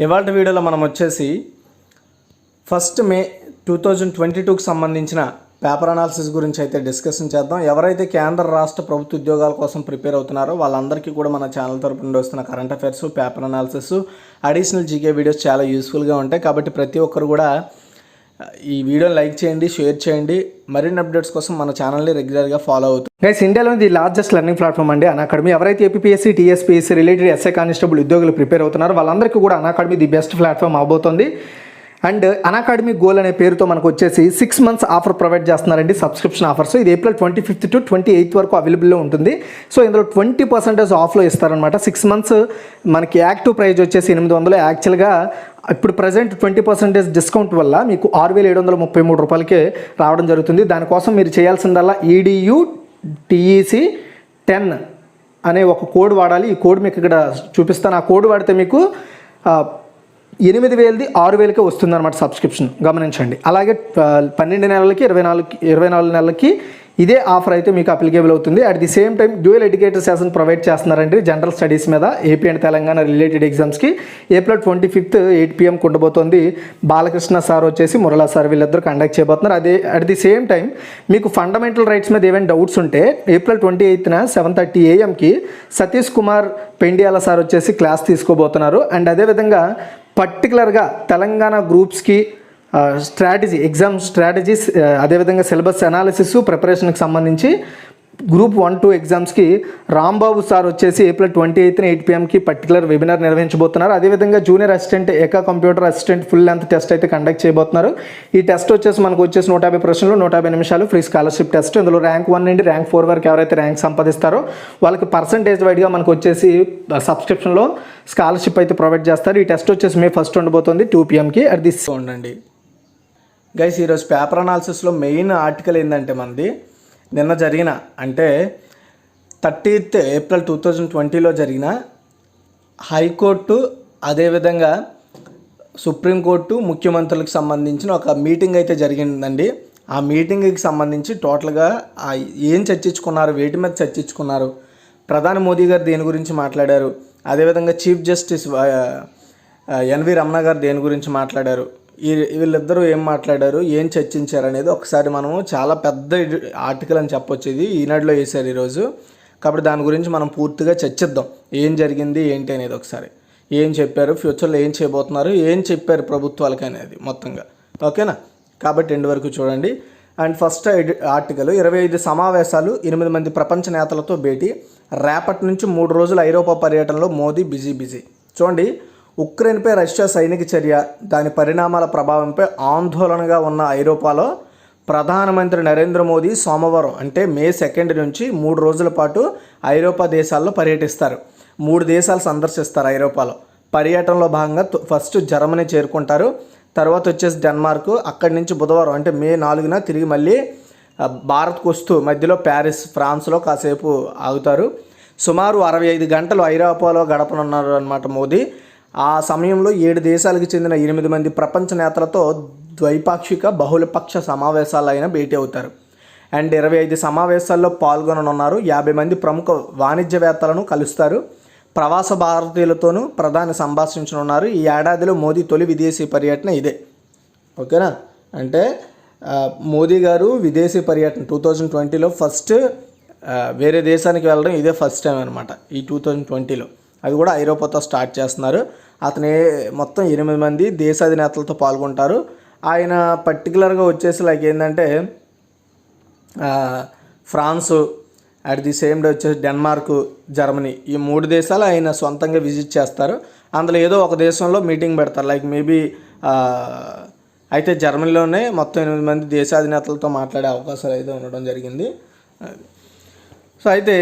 ఇవాళ వీడియోలో మనం వచ్చేసి 1 మే 2022కి సంబంధించిన పేపర్ అనాలిసిస్ గురించి అయితే డిస్కషన్ చేద్దాం. ఎవరైతే కేంద్ర రాష్ట్ర ప్రభుత్వ ఉద్యోగాల కోసం ప్రిపేర్ అవుతున్నారో వాళ్ళందరికీ కూడా మన ఛానల్ తరపు నుండి వస్తున్న current affairs, paper analysis, additional GK videos చాలా యూస్ఫుల్గా ఉంటాయి. కాబట్టి ప్రతి ఒక్కరు కూడా ఈ వీడియోని లైక్ చేయండి, షేర్ చేయండి. మరిన్ని అప్డేట్స్ కోసం మన ఛానల్ని రెగ్యులర్గా ఫాలో అవుతుంది. గైస్, ఇండియాలోని ది లార్జెస్ట్ లెర్నింగ్ ప్లాట్ఫామ్ అండి అన్అకాడమీ. ఎవరైతే APSC, TSPSC related SI constable ఉద్యోగులు ప్రిపేర్ అవుతున్నారో వాళ్ళందరికీ కూడా అన్అకాడమీ ది బెస్ట్ ప్లాట్ఫామ్ అవబోతుంది. అండ్ అన్అకాడమీ గోల్ అనే పేరుతో మనకు వచ్చేసి 6 months ఆఫర్ ప్రొవైడ్ చేస్తున్నారండి, సబ్స్క్రిప్షన్ ఆఫర్స్. ఇది April 25th to 28th వరకు అవైలబుల్లో ఉంటుంది. సో ఇందులో 20% ఆఫ్లో ఇస్తారనమాట. 6 months మనకి యాక్టివ్ ప్రైస్ వచ్చేసి 800. యాక్చువల్గా ఇప్పుడు ప్రజెంట్ 20% డిస్కౌంట్ వల్ల మీకు 6,733 రూపాయలకే రావడం జరుగుతుంది. దానికోసం మీరు చేయాల్సిందల్లా EDU TEC 10 అనే ఒక కోడ్ వాడాలి. ఈ కోడ్ మీకు ఇక్కడ చూపిస్తాను. ఆ కోడ్ వాడితే మీకు 8,000ది 6,000కే వస్తుందన్నమాట సబ్స్క్రిప్షన్, గమనించండి. అలాగే 12 నెలలకి 24 నెలలకి ఇదే ఆఫర్ అయితే మీకు అప్లికేబుల్ అవుతుంది. At the same time dual educator session provide చేస్తున్నారండి జనరల్ స్టడీస్ మీద ఏపీ అండ్ తెలంగాణ రిలేటెడ్ ఎగ్జామ్స్కి. April 25th 8 PM ఉండబోతోంది. బాలకృష్ణ సార్ వచ్చేసి మురళా సార్ వీళ్ళిద్దరు కండక్ట్ చేయబోతున్నారు. అదే అట్ ది సేమ్ టైం మీకు ఫండమెంటల్ రైట్స్ మీద ఏమైనా డౌట్స్ ఉంటే April 28th 7:30 AM Satish Kumar Pendyala sir వచ్చేసి క్లాస్ తీసుకోబోతున్నారు. అండ్ అదేవిధంగా పర్టికులర్గా తెలంగాణ గ్రూప్స్కి స్ట్రాటజీ, ఎగ్జామ్ స్ట్రాటజీస్, అదేవిధంగా సిలబస్ అనాలిసిస్ ప్రిపరేషన్కి సంబంధించి Group 1-2 ఎగ్జామ్స్కి రాంబాబు సార్ వచ్చేసి April 28th 8 PM particular webinar నిర్వహించబోతున్నారు. అదేవిధంగా జూనియర్ అసిస్టెంట్, ఏకా computer assistant full length test అయితే కండక్ట్ చేయబోతున్నారు. ఈ టెస్ట్ వచ్చేసి మనకు వచ్చేసి 150 ప్రశ్నలు, 150 నిమిషాలు ఫ్రీ స్కాలర్షిప్ టెస్ట్. ఇందులో ర్యాంక్ 1 నుండి ర్యాంక్ 4 వరకు ఎవరైతే ర్యాంక్ సంపాదిస్తారో వాళ్ళకి పర్సంటేజ్ వైడ్గా మనకు వచ్చేసి సబ్స్క్రిప్షన్లో స్కాలర్షిప్ అయితే ప్రొవైడ్ చేస్తారు. ఈ టెస్ట్ వచ్చేసి May 1st ఉండబోతుంది 2 PM అది దిస్ ఉండండి. గైస్, ఈరోజు పేపర్ అనాలిసిస్లో మెయిన్ ఆర్టికల్ ఏంటంటే మనది నిన్న జరిగిన, అంటే 30th April 2020లో జరిగిన హైకోర్టు అదేవిధంగా సుప్రీంకోర్టు ముఖ్యమంత్రులకు సంబంధించిన ఒక మీటింగ్ అయితే జరిగిందండి. ఆ మీటింగ్కి సంబంధించి టోటల్గా ఏం చర్చించుకున్నారు, వేటి మీద చర్చించుకున్నారు, ప్రధాని మోదీ గారు దేని గురించి మాట్లాడారు, అదేవిధంగా చీఫ్ జస్టిస్ NV రమణ గారు దేని గురించి మాట్లాడారు, వీళ్ళిద్దరూ ఏం మాట్లాడారు, ఏం చర్చించారు అనేది ఒకసారి మనము చాలా పెద్ద ఆర్టికల్ అని చెప్పొచ్చు. ఇది ఈనాడులో వేశారు ఈరోజు. కాబట్టి దాని గురించి మనం పూర్తిగా చర్చిద్దాం. ఏం జరిగింది ఏంటి అనేది, ఒకసారి ఏం చెప్పారు, ఫ్యూచర్లో ఏం చేయబోతున్నారు, ఏం చెప్పారు ప్రభుత్వాలకి అనేది మొత్తంగా. ఓకేనా? కాబట్టి ఎండ్ వరకు చూడండి. అండ్ ఫస్ట్ ఆర్టికల్ 25 సమావేశాలు, 8 మంది ప్రపంచ నేతలతో భేటీ, రేపటి నుంచి 3 రోజుల ఐరోపా పర్యటనలో మోదీ బిజీ. చూడండి, ఉక్రెయిన్పై రష్యా సైనిక చర్య, దాని పరిణామాల ప్రభావంపై ఆందోళనగా ఉన్న ఐరోపాలో ప్రధానమంత్రి నరేంద్ర మోదీ సోమవారం అంటే May 2 నుంచి 3 రోజుల పాటు ఐరోపా దేశాల్లో పర్యటిస్తారు. 3 దేశాలు సందర్శిస్తారు ఐరోపాలో. పర్యటనలో భాగంగా ఫస్ట్ జర్మనీ చేరుకుంటారు, తర్వాత వచ్చేసి డెన్మార్క్, అక్కడి నుంచి బుధవారం అంటే May 4 తిరిగి మళ్ళీ భారత్కు వస్తూ మధ్యలో ప్యారిస్, ఫ్రాన్స్లో కాసేపు ఆగుతారు. సుమారు 65 గంటలు ఐరోపాలో గడపనున్నారు అన్నమాట మోదీ. ఆ సమయంలో 7 దేశాలకు చెందిన 8 మంది ప్రపంచ నేతలతో ద్వైపాక్షిక బహుళపక్ష సమావేశాలైన భేటీ అవుతారు. అండ్ 25 సమావేశాల్లో పాల్గొననున్నారు. 50 మంది ప్రముఖ వాణిజ్యవేత్తలను కలుస్తారు. ప్రవాస భారతీయులతోనూ ప్రధాని సంభాషించనున్నారు. ఈ ఏడాదిలో మోదీ తొలి విదేశీ పర్యటన ఇదే. ఓకేనా? అంటే మోదీ గారు విదేశీ పర్యటన 2020లో ఫస్ట్ వేరే దేశానికి వెళ్ళడం ఇదే ఫస్ట్ టైం అనమాట. ఈ 2020లో అది కూడా ఐరోపాతో స్టార్ట్ చేస్తున్నారు. అతనే మొత్తం 8 మంది దేశాధినేతలతో పాల్గొంటారు. ఆయన పర్టికులర్గా వచ్చేసి లైక్ ఏంటంటే France, at the same day వచ్చేసి డెన్మార్క్, జర్మనీ, ఈ 3 దేశాలు ఆయన సొంతంగా విజిట్ చేస్తారు. అందులో ఏదో ఒక దేశంలో మీటింగ్ పెడతారు. లైక్ మేబీ అయితే జర్మనీలోనే మొత్తం 8 మంది దేశాధినేతలతో మాట్లాడే అవకాశాలు అయితే ఉండడం జరిగింది. సో అయితే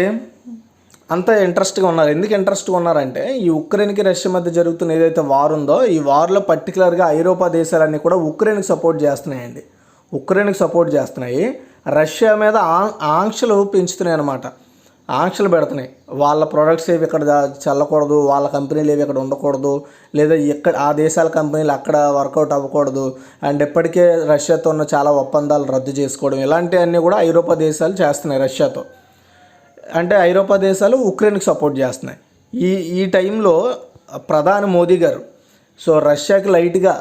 అంత ఇంట్రెస్ట్గా ఉన్నారు. ఎందుకు ఇంట్రెస్ట్గా ఉన్నారంటే ఈ ఉక్రెయిన్కి రష్యా మధ్య జరుగుతున్న ఏదైతే వార్ ఉందో ఈ వార్లో పర్టికులర్గా ఐరోపా దేశాలన్నీ కూడా ఉక్రెయిన్కి సపోర్ట్ చేస్తున్నాయండి. ఉక్రెయిన్కి సపోర్ట్ చేస్తున్నాయి. రష్యా మీద ఆంక్షలు పెంచుతున్నాయి అన్నమాట. ఆంక్షలు పెడుతున్నాయి. వాళ్ళ ప్రొడక్ట్స్ ఏవి ఇక్కడ చల్లకూడదు, వాళ్ళ కంపెనీలు ఏవి ఇక్కడ ఉండకూడదు, లేదా ఇక్కడ ఆ దేశాల కంపెనీలు అక్కడ వర్కౌట్ అవ్వకూడదు. అండ్ ఇప్పటికే రష్యాతో ఉన్న చాలా ఒప్పందాలు రద్దు చేసుకోవడం, ఇలాంటివన్నీ కూడా ఐరోపా దేశాలు చేస్తున్నాయి రష్యాతో. అంటే ఐరోపా దేశాలు ఉక్రెయిన్కి సపోర్ట్ చేస్తున్నాయి. ఈ టైంలో ప్రధాని మోదీ గారు సో రష్యాకి లైట్గా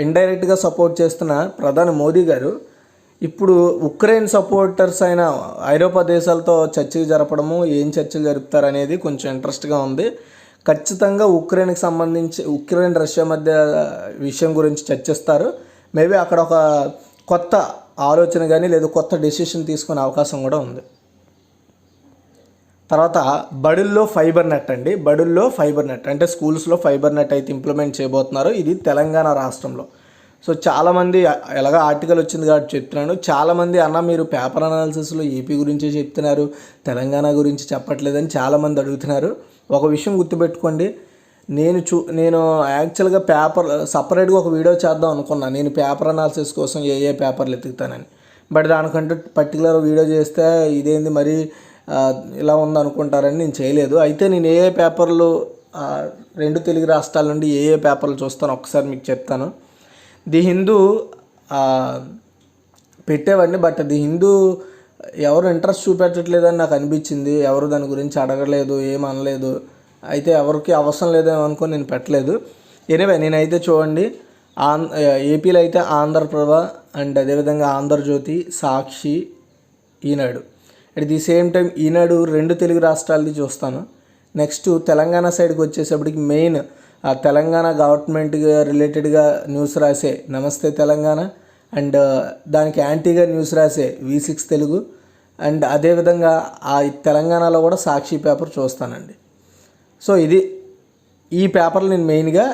ఇండైరెక్ట్గా సపోర్ట్ చేస్తున్న ప్రధాని మోదీ గారు ఇప్పుడు ఉక్రెయిన్ సపోర్టర్స్ అయిన ఐరోపా దేశాలతో చర్చలు జరపడము, ఏం చర్చలు జరుపుతారు అనేది కొంచెం ఇంట్రెస్ట్గా ఉంది. ఖచ్చితంగా ఉక్రెయిన్కి సంబంధించి ఉక్రెయిన్ రష్యా మధ్య విషయం గురించి చర్చిస్తారు. మేబీ అక్కడ ఒక కొత్త ఆలోచన కానీ లేదా కొత్త డెసిషన్ తీసుకునే అవకాశం కూడా ఉంది. తర్వాత బడుల్లో ఫైబర్ నెట్ అండి. బడుల్లో ఫైబర్ నెట్ అంటే స్కూల్స్లో ఫైబర్ నెట్ అయితే ఇంప్లిమెంట్ చేయబోతున్నారు. ఇది తెలంగాణ రాష్ట్రంలో. సో చాలామంది ఎలాగ ఆర్టికల్ వచ్చింది కాబట్టి చెప్తున్నాను. చాలామంది అన్న మీరు పేపర్ అనాలిసిస్లో ఏపీ గురించే చెప్తున్నారు, తెలంగాణ గురించి చెప్పట్లేదని చాలామంది అడుగుతున్నారు. ఒక విషయం గుర్తుపెట్టుకోండి, నేను యాక్చువల్గా పేపర్ సపరేట్గా ఒక వీడియో చేద్దాం అనుకున్నాను. నేను పేపర్ అనాలిసిస్ కోసం ఏ పేపర్లు ఎత్తుకుతానని. బట్ దానికంటే పర్టికులర్ వీడియో చేస్తే ఇదేంది మరి ఇలా ఉందనుకుంటారని నేను చేయలేదు. అయితే నేను ఏ పేపర్లు 2 తెలుగు రాష్ట్రాల నుండి ఏ పేపర్లు చూస్తాను ఒకసారి మీకు చెప్తాను. ది హిందూ పెట్టేవాడిని, బట్ ది హిందూ ఎవరు ఇంట్రెస్ట్ చూపెట్టట్లేదని నాకు అనిపించింది. ఎవరు దాని గురించి అడగలేదు, ఏమనలేదు. అయితే ఎవరికి అవసరం లేదేమో అనుకొని నేను పెట్టలేదు. ఎనివే నేనైతే చూడండి, ఏపీలో అయితే ఆంధ్రప్రభ అండ్ అదేవిధంగా ఆంధ్రజ్యోతి, సాక్షి, ఈనాడు. అట్ ది సేమ్ టైం ఈనాడు 2 తెలుగు రాష్ట్రాలది చూస్తాను. నెక్స్ట్ తెలంగాణ సైడ్కి వచ్చేసప్పటికి మెయిన్ తెలంగాణ గవర్నమెంట్గా రిలేటెడ్గా న్యూస్ రాసే నమస్తే తెలంగాణ అండ్ దానికి యాంటీగా న్యూస్ రాసే V6 తెలుగు అండ్ అదేవిధంగా ఆ తెలంగాణలో కూడా సాక్షి పేపర్ చూస్తానండి. సో ఈ పేపర్లు నేను మెయిన్గా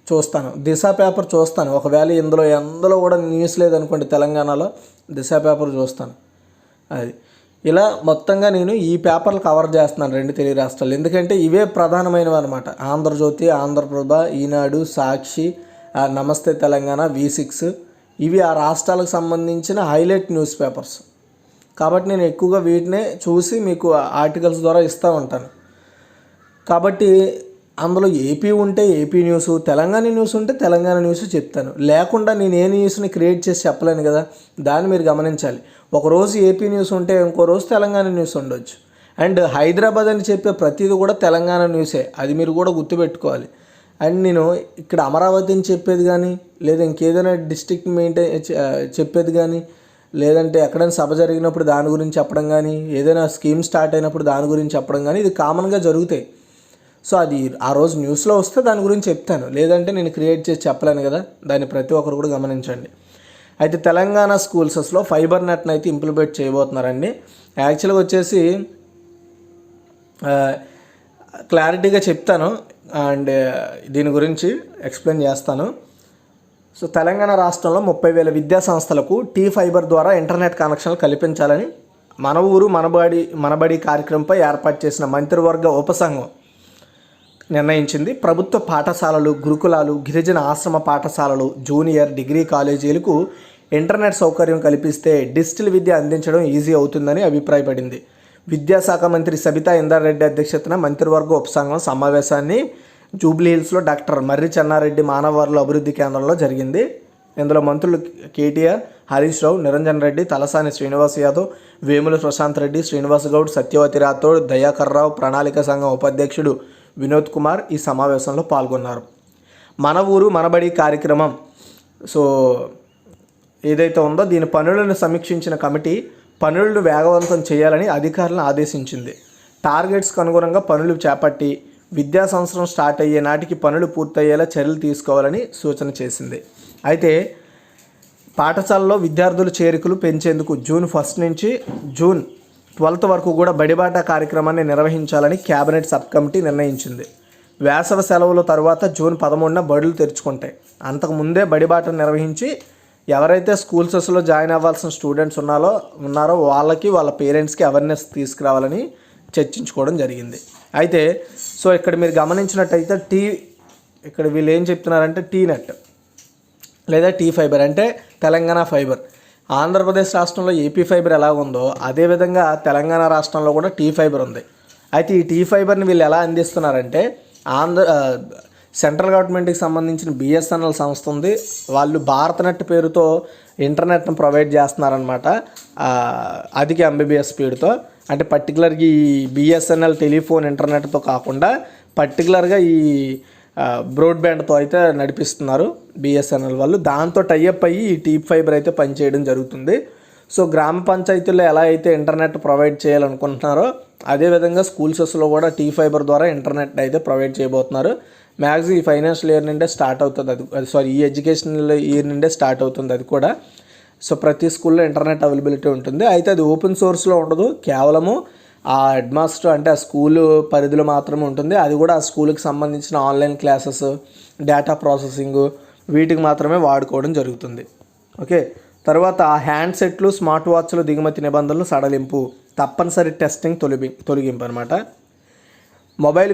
చూస్తాను. దిశ పేపర్ చూస్తాను. ఒకవేళ ఎందులో కూడా న్యూస్ లేదనుకోండి తెలంగాణలో, దిశ పేపర్ చూస్తాను. అది ఇలా మొత్తంగా నేను ఈ పేపర్లు కవర్ చేస్తున్నాను 2 తెలుగు రాష్ట్రాలు. ఎందుకంటే ఇవే ప్రధానమైనవి అనమాట. ఆంధ్రజ్యోతి, ఆంధ్రప్రభ, ఈనాడు, సాక్షి, నమస్తే తెలంగాణ, V6 ఇవి ఆ రాష్ట్రాలకు సంబంధించిన హైలైట్ న్యూస్ పేపర్స్. కాబట్టి నేను ఎక్కువగా వీటినే చూసి మీకు ఆర్టికల్స్ ద్వారా ఇస్తూ ఉంటాను. కాబట్టి అందులో ఏపీ ఉంటే ఏపీ న్యూస్, తెలంగాణ న్యూస్ ఉంటే తెలంగాణ న్యూస్ చెప్తాను. లేకుండా నేను ఏ న్యూస్ని క్రియేట్ చేసి చెప్పలేను కదా, దాన్ని మీరు గమనించాలి. ఒకరోజు ఏపీ న్యూస్ ఉంటే ఇంకో రోజు తెలంగాణ న్యూస్ ఉండొచ్చు. అండ్ హైదరాబాద్ అని చెప్పే ప్రతిదీ కూడా తెలంగాణ న్యూసే, అది మీరు కూడా గుర్తుపెట్టుకోవాలి. అండ్ నేను ఇక్కడ అమరావతిని చెప్పేది కానీ లేదా ఇంకేదైనా డిస్ట్రిక్ట్ చెప్పేది కానీ లేదంటే ఎక్కడైనా సభ జరిగినప్పుడు దాని గురించి చెప్పడం కానీ ఏదైనా స్కీమ్ స్టార్ట్ అయినప్పుడు దాని గురించి చెప్పడం కానీ ఇది కామన్గా జరుగుతాయి. సో అది ఆ రోజు న్యూస్లో వస్తే దాని గురించి చెప్తాను, లేదంటే నేను క్రియేట్ చేసి చెప్పలేను కదా. దాన్ని ప్రతి ఒక్కరు కూడా గమనించండి. అయితే తెలంగాణ స్కూల్స్లో ఫైబర్ నెట్ని అయితే ఇంప్లిమెంట్ చేయబోతున్నారండి. యాక్చువల్గా వచ్చేసి క్లారిటీగా చెప్తాను అండ్ దీని గురించి ఎక్స్ప్లెయిన్ చేస్తాను. సో తెలంగాణ రాష్ట్రంలో 30,000 విద్యా సంస్థలకు టీ ఫైబర్ ద్వారా ఇంటర్నెట్ కనెక్షన్లు కల్పించాలని మన ఊరు మనబడి కార్యక్రమంపై ఏర్పాటు చేసిన మంత్రివర్గ ఉపసంఘం నిర్ణయించింది. ప్రభుత్వ పాఠశాలలు, గురుకులాలు, గిరిజన ఆశ్రమ పాఠశాలలు, జూనియర్, డిగ్రీ కాలేజీలకు ఇంటర్నెట్ సౌకర్యం కల్పిస్తే డిజిటల్ విద్య అందించడం ఈజీ అవుతుందని అభిప్రాయపడింది. విద్యాశాఖ మంత్రి సబితా ఇంద్రారెడ్డి అధ్యక్షతన మంత్రివర్గ ఉపసంఘం సమావేశాన్ని జూబ్లీహిల్స్లో డాక్టర్ మర్రి చెన్నారెడ్డి మానవ వనరుల అభివృద్ధి కేంద్రంలో జరిగింది. ఇందులో మంత్రులు కేటీఆర్, హరీష్ రావు, నిరంజన్ రెడ్డి, తలసాని శ్రీనివాస్ యాదవ్, వేముల ప్రశాంత్ రెడ్డి, శ్రీనివాస్ గౌడ్, సత్యవతి రాథోడ్, దయాకర్ రావు, ప్రణాళిక సంఘం ఉపాధ్యక్షుడు వినోద్ కుమార్ ఈ సమావేశంలో పాల్గొన్నారు. మన ఊరు మనబడి కార్యక్రమం సో ఏదైతే ఉందో దీని పనులను సమీక్షించిన కమిటీ పనులను వేగవంతం చేయాలని అధికారులను ఆదేశించింది. టార్గెట్స్కు అనుగుణంగా పనులు చేపట్టి విద్యా సంవత్సరం స్టార్ట్ అయ్యే నాటికి పనులు పూర్తయ్యేలా చర్యలు తీసుకోవాలని సూచన చేసింది. అయితే పాఠశాలలో విద్యార్థుల చేరికలు పెంచేందుకు జూన్ 1 నుంచి జూన్ 12 వరకు కూడా బడిబాట కార్యక్రమాన్ని నిర్వహించాలని కేబినెట్ సబ్ కమిటీ నిర్ణయించింది. వేసవి సెలవుల తర్వాత జూన్ 13న బడులు తెరుచుకుంటాయి. అంతకుముందే బడిబాట నిర్వహించి ఎవరైతే స్కూల్స్లో జాయిన్ అవ్వాల్సిన స్టూడెంట్స్ ఉన్నారో వాళ్ళకి వాళ్ళ పేరెంట్స్కి అవేర్నెస్ తీసుకురావాలని చర్చించుకోవడం జరిగింది. అయితే సో ఇక్కడ మీరు గమనించినట్టయితే ఇక్కడ వీళ్ళు ఏం చెప్తున్నారంటే టీ నెట్ లేదా టీ ఫైబర్ అంటే తెలంగాణ ఫైబర్. ఆంధ్రప్రదేశ్ రాష్ట్రంలో ఏపీ ఫైబర్ ఎలా ఉందో అదేవిధంగా తెలంగాణ రాష్ట్రంలో కూడా టీ ఫైబర్ ఉంది. అయితే ఈ టీ ఫైబర్ని వీళ్ళు ఎలా అందిస్తున్నారంటే సెంట్రల్ గవర్నమెంట్కి సంబంధించిన BSNL సంస్థ ఉంది. వాళ్ళు భారత్ నెట్ పేరుతో ఇంటర్నెట్ను ప్రొవైడ్ చేస్తున్నారనమాట అధిక MBPS స్పీడ్తో. అంటే పర్టికులర్గా ఈ BSNL టెలిఫోన్ ఇంటర్నెట్తో కాకుండా పర్టికులర్గా ఈ బ్రాడ్బ్యాండ్తో అయితే నడిపిస్తున్నారు బిఎస్ఎన్ఎల్ వాళ్ళు. దాంతో టైఅప్ అయ్యి ఈ టీప్ ఫైబర్ అయితే పనిచేయడం జరుగుతుంది. సో గ్రామ పంచాయతీల్లో ఎలా అయితే ఇంటర్నెట్ ప్రొవైడ్ చేయాలనుకుంటున్నారో అదేవిధంగా స్కూల్స్లో కూడా టీ ఫైబర్ ద్వారా ఇంటర్నెట్ అయితే ప్రొవైడ్ చేయబోతున్నారు. మ్యాక్సిమం ఈ ఫైనాన్షియల్ ఇయర్ నుండే స్టార్ట్ అవుతుంది ఈ ఎడ్యుకేషనల్ ఇయర్ నుండే స్టార్ట్ అవుతుంది అది కూడా. సో ప్రతి స్కూల్లో ఇంటర్నెట్ అవైలబిలిటీ ఉంటుంది. అయితే అది ఓపెన్ సోర్స్లో ఉండదు, కేవలము ఆ హెడ్ మాస్టర్ అంటే ఆ స్కూలు పరిధిలో మాత్రమే ఉంటుంది. అది కూడా ఆ స్కూల్కి సంబంధించిన ఆన్లైన్ క్లాసెస్, డేటా ప్రాసెసింగ్ వీటికి మాత్రమే వాడుకోవడం జరుగుతుంది. ఓకే, తర్వాత హ్యాండ్సెట్లు, స్మార్ట్ వాచ్లు దిగుమతి నిబంధనలు సడలింపు, తప్పనిసరి టెస్టింగ్ తొలగింపు అనమాట. మొబైల్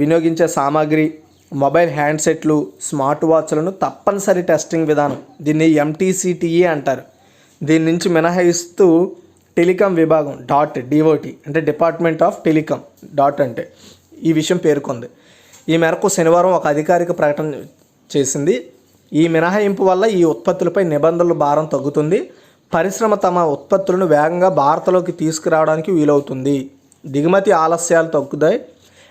వినియోగించే సామాగ్రి, మొబైల్ హ్యాండ్సెట్లు, స్మార్ట్ వాచ్లను తప్పనిసరి టెస్టింగ్ విధానం, దీన్ని ఎంటీసీటీఏ అంటారు. దీని నుంచి మినహాయిస్తూ టెలికాం విభాగం DOT అంటే డిపార్ట్మెంట్ ఆఫ్ టెలికాం అంటే ఈ విషయం పేర్కొంది. ఈ మేరకు శనివారం ఒక అధికారిక ప్రకటన చేసింది. ఈ మినహాయింపు వల్ల ఈ ఉత్పత్తులపై నిబంధనల భారం తగ్గుతుంది. పరిశ్రమ తమ ఉత్పత్తులను వేగంగా భారత్లోకి తీసుకురావడానికి వీలవుతుంది. దిగుమతి ఆలస్యాలు తగ్గుతాయి.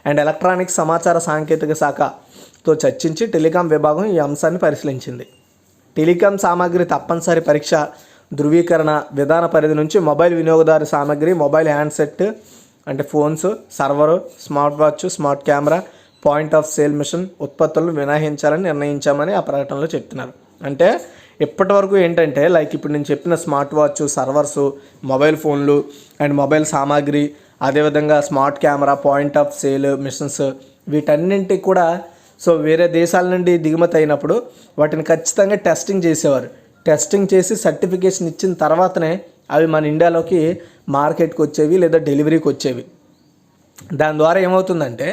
అండ్ ఎలక్ట్రానిక్స్ సమాచార సాంకేతిక శాఖతో చర్చించి టెలికాం విభాగం ఈ అంశాన్ని పరిశీలించింది. టెలికాం సామాగ్రి తప్పనిసరి పరీక్ష, ధృవీకరణ విధాన పరిధి నుంచి మొబైల్ వినియోగదారు సామాగ్రి, మొబైల్ హ్యాండ్సెట్ అంటే phones, server, smart watch, smart camera, point of sale machine ఉత్పత్తులను మినహాయించాలని నిర్ణయించామని ఆ ప్రకటనలో చెప్తున్నారు. అంటే ఇప్పటి వరకు ఏంటంటే లైక్ ఇప్పుడు నేను చెప్పిన స్మార్ట్ వాచ్, సర్వర్సు, మొబైల్ ఫోన్లు అండ్ మొబైల్ సామాగ్రి, అదేవిధంగా smart camera, point of sale machines వీటన్నింటికి కూడా సో వేరే దేశాల నుండి దిగుమతి అయినప్పుడు వాటిని ఖచ్చితంగా టెస్టింగ్ చేసేవారు. టెస్టింగ్ చేసి సర్టిఫికేషన్ ఇచ్చిన తర్వాతనే అవి మన ఇండియాలోకి మార్కెట్కి వచ్చేవి లేదా డెలివరీకి వచ్చేవి. దాని ద్వారా ఏమవుతుందంటే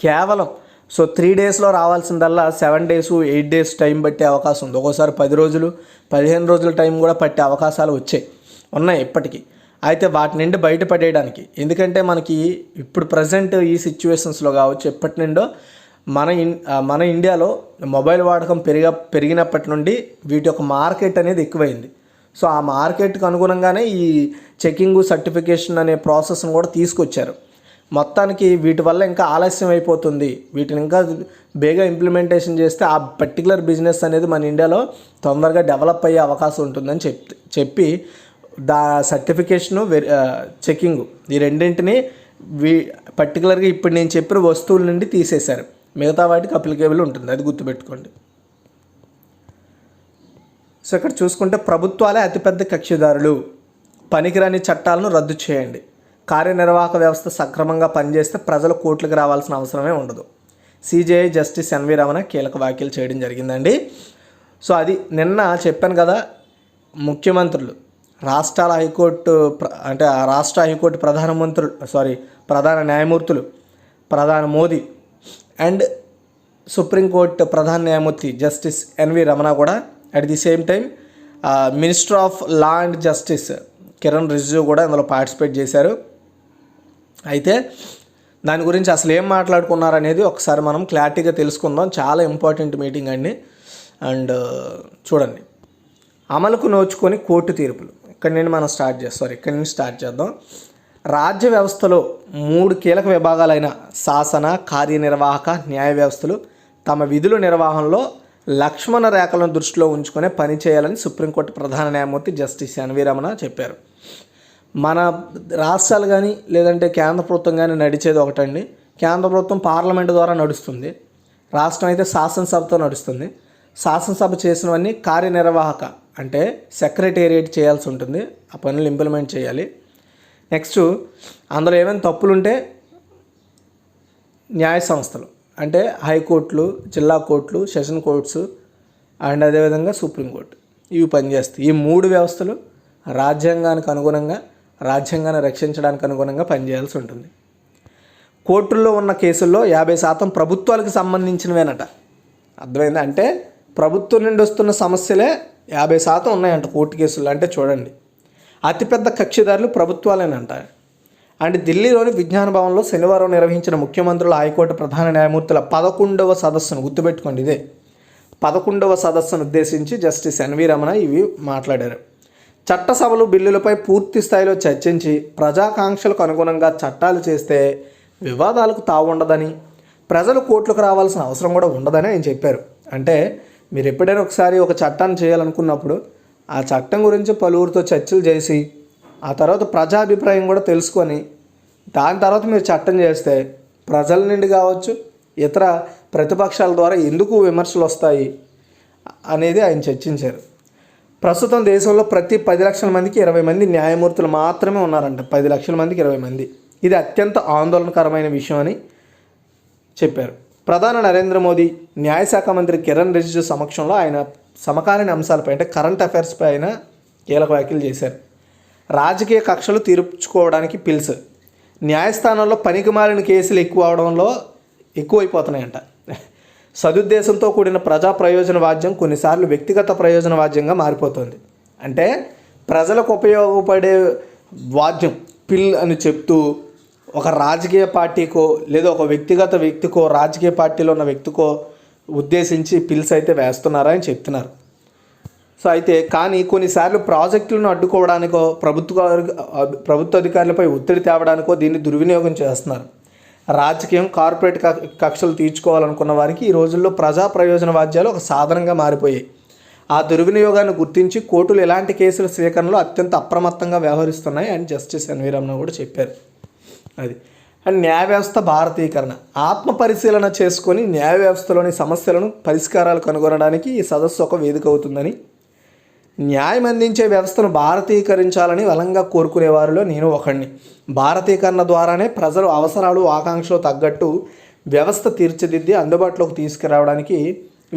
కేవలం 3 డేస్లో రావాల్సిందల్లా 7 days 8 days టైం పట్టే అవకాశం ఉంది. ఒక్కోసారి 10 రోజులు 15 రోజుల టైం కూడా పట్టే అవకాశాలు ఉన్నాయి ఇప్పటికీ. అయితే వాటి నుండి బయటపడేయడానికి, ఎందుకంటే మనకి ఇప్పుడు ప్రజెంట్ ఈ సిచ్యువేషన్స్లో కావచ్చు ఎప్పటి నుండో మన ఇండియాలో మొబైల్ వాడకం పెరిగినప్పటి నుండి వీటి యొక్క మార్కెట్ అనేది ఎక్కువైంది. సో ఆ మార్కెట్కి అనుగుణంగానే ఈ చెకింగ్, సర్టిఫికేషన్ అనే ప్రాసెస్ని కూడా తీసుకొచ్చారు. మొత్తానికి వీటి వల్ల ఇంకా ఆలస్యం అయిపోతుంది. వీటిని ఇంకా బేగా ఇంప్లిమెంటేషన్ చేస్తే ఆ పర్టికులర్ బిజినెస్ అనేది మన ఇండియాలో తొందరగా డెవలప్ అయ్యే అవకాశం ఉంటుందని చెప్పి సర్టిఫికేషను, చెకింగ్ ఈ రెండింటిని పర్టికులర్గా ఇప్పుడు నేను చెప్పిన వస్తువుల నుండి తీసేశారు. మిగతా వాటికి అప్లికేబుల్ ఉంటుంది, అది గుర్తుపెట్టుకోండి. సో ఇక్కడ చూసుకుంటే ప్రభుత్వాలే అతిపెద్ద కక్షిదారులు, పనికిరాని చట్టాలను రద్దు చేయండి, కార్యనిర్వాహక వ్యవస్థ సక్రమంగా పనిచేస్తే ప్రజలు కోర్టులకు రావాల్సిన అవసరమే ఉండదు. సిజేఐ జస్టిస్ ఎన్వి రమణ కీలక వ్యాఖ్యలు చేయడం జరిగిందండి. సో అది నిన్న చెప్పాను కదా, ముఖ్యమంత్రులు, రాష్ట్రాల హైకోర్టు అంటే రాష్ట్ర హైకోర్టు ప్రధాన న్యాయమూర్తులు, ప్రధాని మోదీ అండ్ సుప్రీంకోర్టు ప్రధాన న్యాయమూర్తి జస్టిస్ ఎన్వి రమణ కూడా at the same time minister of law and justice Kiran Rijiju కూడా ఇందులో పార్టిసిపేట్ చేశారు. అయితే దాని గురించి అసలు ఏం మాట్లాడుకున్నారు అనేది ఒకసారి మనం క్లారిటీగా తెలుసుకుందాం. చాలా ఇంపార్టెంట్ మీటింగ్ అండి. అండ్ చూడండి, అమలుకు నోచుకొని కోర్టు తీర్పులు. ఇక్కడి నుంచి స్టార్ట్ చేద్దాం. రాజ్య వ్యవస్థలో 3 కీలక విభాగాలైన శాసన, కార్యనిర్వాహక, న్యాయ వ్యవస్థలు తమ విధుల నిర్వహణలో లక్ష్మణ రేఖలను దృష్టిలో ఉంచుకునే పనిచేయాలని సుప్రీంకోర్టు ప్రధాన న్యాయమూర్తి జస్టిస్ ఎన్వి రమణ చెప్పారు. మన రాష్ట్రాలు కానీ లేదంటే కేంద్ర ప్రభుత్వం కానీ నడిచేది ఒకటండి. కేంద్ర ప్రభుత్వం పార్లమెంటు ద్వారా నడుస్తుంది, రాష్ట్రం అయితే శాసనసభతో నడుస్తుంది. శాసనసభ చేసినవన్నీ కార్యనిర్వాహక అంటే సెక్రటేరియట్ చేయాల్సి ఉంటుంది, ఆ పనులు ఇంప్లిమెంట్ చేయాలి. నెక్స్ట్ అందులో ఏమైనా తప్పులుంటే న్యాయ సంస్థలు అంటే హైకోర్టులు, జిల్లా కోర్టులు, సెషన్ కోర్ట్స్ అండ్ అదేవిధంగా సుప్రీంకోర్టు ఇవి పనిచేస్తాయి. ఈ 3 వ్యవస్థలు రాజ్యాంగానికి అనుగుణంగా, రాజ్యాంగాన్ని రక్షించడానికి అనుగుణంగా పనిచేయాల్సి ఉంటుంది. కోర్టుల్లో ఉన్న కేసుల్లో 50% ప్రభుత్వాలకు సంబంధించినవేనట. అర్థమైంది? అంటే ప్రభుత్వం నుండి వస్తున్న సమస్యలే 50% ఉన్నాయంట కోర్టు కేసుల్లో. అంటే చూడండి, అతిపెద్ద కక్షిదారులు ప్రభుత్వాలేనంట. అండ్ ఢిల్లీలోని విజ్ఞాన భవన్లో శనివారం నిర్వహించిన ముఖ్యమంత్రుల హైకోర్టు ప్రధాన న్యాయమూర్తుల 11వ సదస్సును, గుర్తుపెట్టుకోండి ఇదే 11వ సదస్సును ఉద్దేశించి జస్టిస్ ఎన్వి రమణ ఇవి మాట్లాడారు. చట్టసభలు బిల్లులపై పూర్తి స్థాయిలో చర్చించి ప్రజాకాంక్షలకు అనుగుణంగా చట్టాలు చేస్తే వివాదాలకు తావుండదని, ప్రజలు కోర్టులకు రావాల్సిన అవసరం కూడా ఉండదని ఆయన చెప్పారు. అంటే మీరు ఎప్పుడైనా ఒకసారి ఒక చట్టాన్ని చేయాలనుకున్నప్పుడు ఆ చట్టం గురించి పలువురితో చర్చలు చేసి ఆ తర్వాత ప్రజాభిప్రాయం కూడా తెలుసుకొని దాని తర్వాత మీరు చట్టం చేస్తే ప్రజల నుండి కావచ్చు ఇతర ప్రతిపక్షాల ద్వారా ఎందుకు విమర్శలు వస్తాయి అనేది ఆయన చర్చించారు. ప్రస్తుతం దేశంలో ప్రతి 10 లక్షల మందికి 20 మంది న్యాయమూర్తులు మాత్రమే ఉన్నారంట. 10 లక్షల మందికి 20 మంది. ఇది అత్యంత ఆందోళనకరమైన విషయం అని చెప్పారు. ప్రధాని నరేంద్ర మోదీ, న్యాయశాఖ మంత్రి కిరణ్ రిజిజు సమక్షంలో ఆయన సమకాలీన అంశాలపై అంటే కరెంట్ అఫైర్స్పై ఆయన కీలక వ్యాఖ్యలు చేశారు. రాజకీయ కక్షలు తీర్చుకోవడానికి పిల్స్, న్యాయస్థానంలో పనికిమాలిన కేసులు ఎక్కువైపోతున్నాయంట. సదుద్దేశంతో కూడిన ప్రజా ప్రయోజన వాద్యం కొన్నిసార్లు వ్యక్తిగత ప్రయోజన వాద్యంగా మారిపోతుంది. అంటే ప్రజలకు ఉపయోగపడే వాద్యం పిల్ అని చెప్తూ ఒక రాజకీయ పార్టీకో లేదా ఒక వ్యక్తికో రాజకీయ పార్టీలో ఉన్న వ్యక్తికో ఉద్దేశించి పిల్స్ అయితే వేస్తున్నారా అని చెప్తున్నారు. సో అయితే కానీ కొన్నిసార్లు ప్రాజెక్టులను అడ్డుకోవడానికో ప్రభుత్వ అధికారులపై ఒత్తిడి తేవడానికో దీన్ని దుర్వినియోగం చేస్తున్నారు. రాజకీయం, కార్పొరేట్ కక్షలు తీర్చుకోవాలనుకున్న వారికి ఈ రోజుల్లో ప్రజా ప్రయోజన వాద్యాలు ఒక సాధనంగా మారిపోయాయి. ఆ దుర్వినియోగాన్ని గుర్తించి కోర్టులు ఎలాంటి కేసుల స్వీకరణలో అత్యంత అప్రమత్తంగా వ్యవహరిస్తున్నాయి అని జస్టిస్ ఎన్వి రమణ కూడా చెప్పారు. అది అండ్ న్యాయ వ్యవస్థ భారతీకరణ, ఆత్మ పరిశీలన చేసుకొని న్యాయ వ్యవస్థలోని సమస్యలను పరిష్కారాలు కనుగొనడానికి ఈ సదస్సు ఒక వేదిక అవుతుందని, న్యాయం అందించే వ్యవస్థను భారతీకరించాలని బలంగా కోరుకునే వారిలో నేను ఒకడిని. భారతీకరణ ద్వారానే ప్రజల అవసరాలు, ఆకాంక్షలు తగ్గట్టు వ్యవస్థ తీర్చిదిద్ది అందుబాటులోకి తీసుకురావడానికి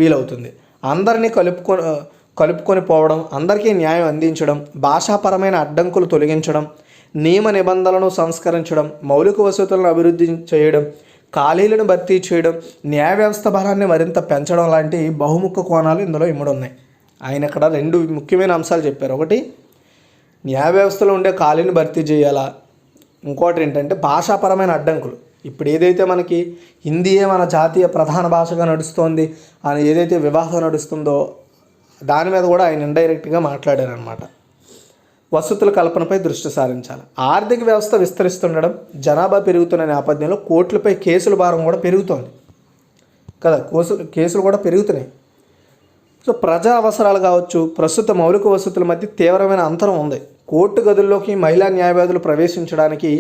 వీలవుతుంది. అందరినీ కలుపుకొని పోవడం, అందరికీ న్యాయం అందించడం, భాషాపరమైన అడ్డంకులు తొలగించడం, నియమ నిబంధనలను సంస్కరించడం, మౌలిక వసతులను అభివృద్ధి చేయడం, ఖాళీలను భర్తీ చేయడం, న్యాయ వ్యవస్థ బలాన్ని మరింత పెంచడం లాంటి బహుముఖ కోణాలు ఇందులో ఇమిడి ఉన్నాయి. ఆయన ఇక్కడ 2 ముఖ్యమైన అంశాలు చెప్పారు. ఒకటి, న్యాయ వ్యవస్థలో ఉండే ఖాళీని భర్తీ చేయాలా, ఇంకోటి ఏంటంటే భాషాపరమైన అడ్డంకులు. ఇప్పుడు ఏదైతే మనకి హిందీయే మన జాతీయ ప్రధాన భాషగా నడుస్తోంది అని ఏదైతే వివాదం నడుస్తుందో దాని మీద కూడా ఆయన ఇండైరెక్ట్గా మాట్లాడారనమాట. వసతుల కల్పనపై దృష్టి సారించాలి. ఆర్థిక వ్యవస్థ విస్తరిస్తుండడం, జనాభా పెరుగుతున్న నేపథ్యంలో కోర్టులపై కేసుల భారం కూడా పెరుగుతోంది కదా, కేసులు కూడా పెరుగుతున్నాయి. సో ప్రజా అవసరాలు కావచ్చు, ప్రస్తుత మౌలిక వసతుల మధ్య తీవ్రమైన అంతరం ఉంది. కోర్టు గదుల్లోకి మహిళా న్యాయవాదులు ప్రవేశించడానికి,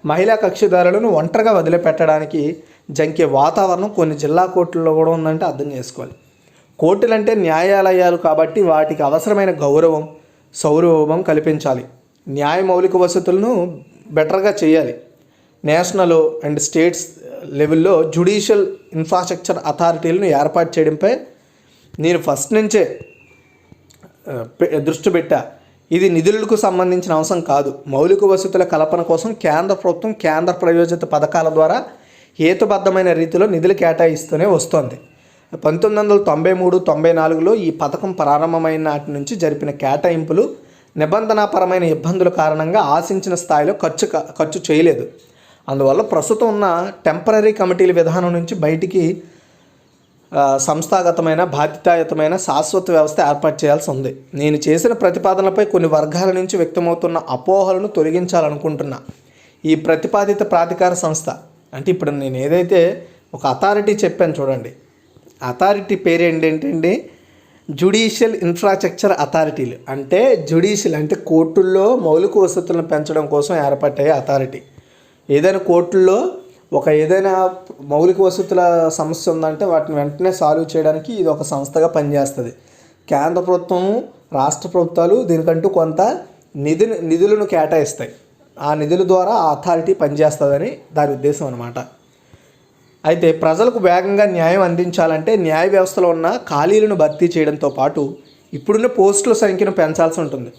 మహిళా కక్షిదారులను ఒంటరిగా వదిలిపెట్టడానికి జంకే వాతావరణం కొన్ని జిల్లా కోర్టుల్లో కూడా ఉందంటే అర్థం చేసుకోవాలి. కోర్టులంటే న్యాయాలయాలు కాబట్టి వాటికి అవసరమైన గౌరవం, సౌరవం కల్పించాలి. న్యాయ మౌలిక వసతులను బెటర్గా చేయాలి. నేషనల్ అండ్ స్టేట్స్ లెవెల్లో జ్యుడిషియల్ ఇన్ఫ్రాస్ట్రక్చర్ అథారిటీలను ఏర్పాటు చేయడంపై నేను ఫస్ట్ నుంచే దృష్టి పెట్టా. ఇది నిధులకు సంబంధించిన అంశం కాదు. మౌలిక వసతుల కల్పన కోసం కేంద్ర ప్రభుత్వం కేంద్ర ప్రయోజిత పథకాల ద్వారా హేతుబద్ధమైన రీతిలో నిధులు కేటాయిస్తూనే వస్తోంది. 1993-94లో ఈ పథకం ప్రారంభమైన నాటి నుంచి జరిపిన కేటాయింపులు నిబంధనాపరమైన ఇబ్బందుల కారణంగా ఆశించిన స్థాయిలో ఖర్చు చేయలేదు. అందువల్ల ప్రస్తుతం ఉన్న టెంపరరీ కమిటీల విధానం నుంచి బయటికి సంస్థాగతమైన, బాధ్యతాయుతమైన శాశ్వత వ్యవస్థ ఏర్పాటు చేయాల్సి ఉంది. నేను చేసిన ప్రతిపాదనలపై కొన్ని వర్గాల నుంచి వ్యక్తమవుతున్న అపోహలను తొలగించాలనుకుంటున్నా. ఈ ప్రతిపాదిత ప్రాధికార సంస్థ అంటే ఇప్పుడు నేను ఏదైతే ఒక అథారిటీ చెప్పాను చూడండి, అథారిటీ పేరు ఏంటంటే జ్యుడిషియల్ ఇన్ఫ్రాస్ట్రక్చర్ అథారిటీలు. అంటే జ్యుడిషియల్ అంటే కోర్టుల్లో మౌలిక వసతులను పెంచడం కోసం ఏర్పడ్డాయి అథారిటీ. ఏదైనా కోర్టుల్లో ఏదైనా మౌలిక వసతుల సమస్య ఉందంటే వాటిని వెంటనే సాల్వ్ చేయడానికి ఇది ఒక సంస్థగా పనిచేస్తుంది. కేంద్ర ప్రభుత్వం, రాష్ట్ర ప్రభుత్వాలు దీనికంటూ కొంత నిధులను కేటాయిస్తాయి. ఆ నిధుల ద్వారా ఆ అథారిటీ పనిచేస్తుందని దాని ఉద్దేశం అన్నమాట. అయితే ప్రజలకు వేగంగా న్యాయం అందించాలంటే న్యాయ వ్యవస్థలో ఉన్న ఖాళీలను భర్తీ చేయడంతో పాటు ఇప్పుడున్న పోస్టుల సంఖ్యను పెంచాల్సి ఉంటుంది.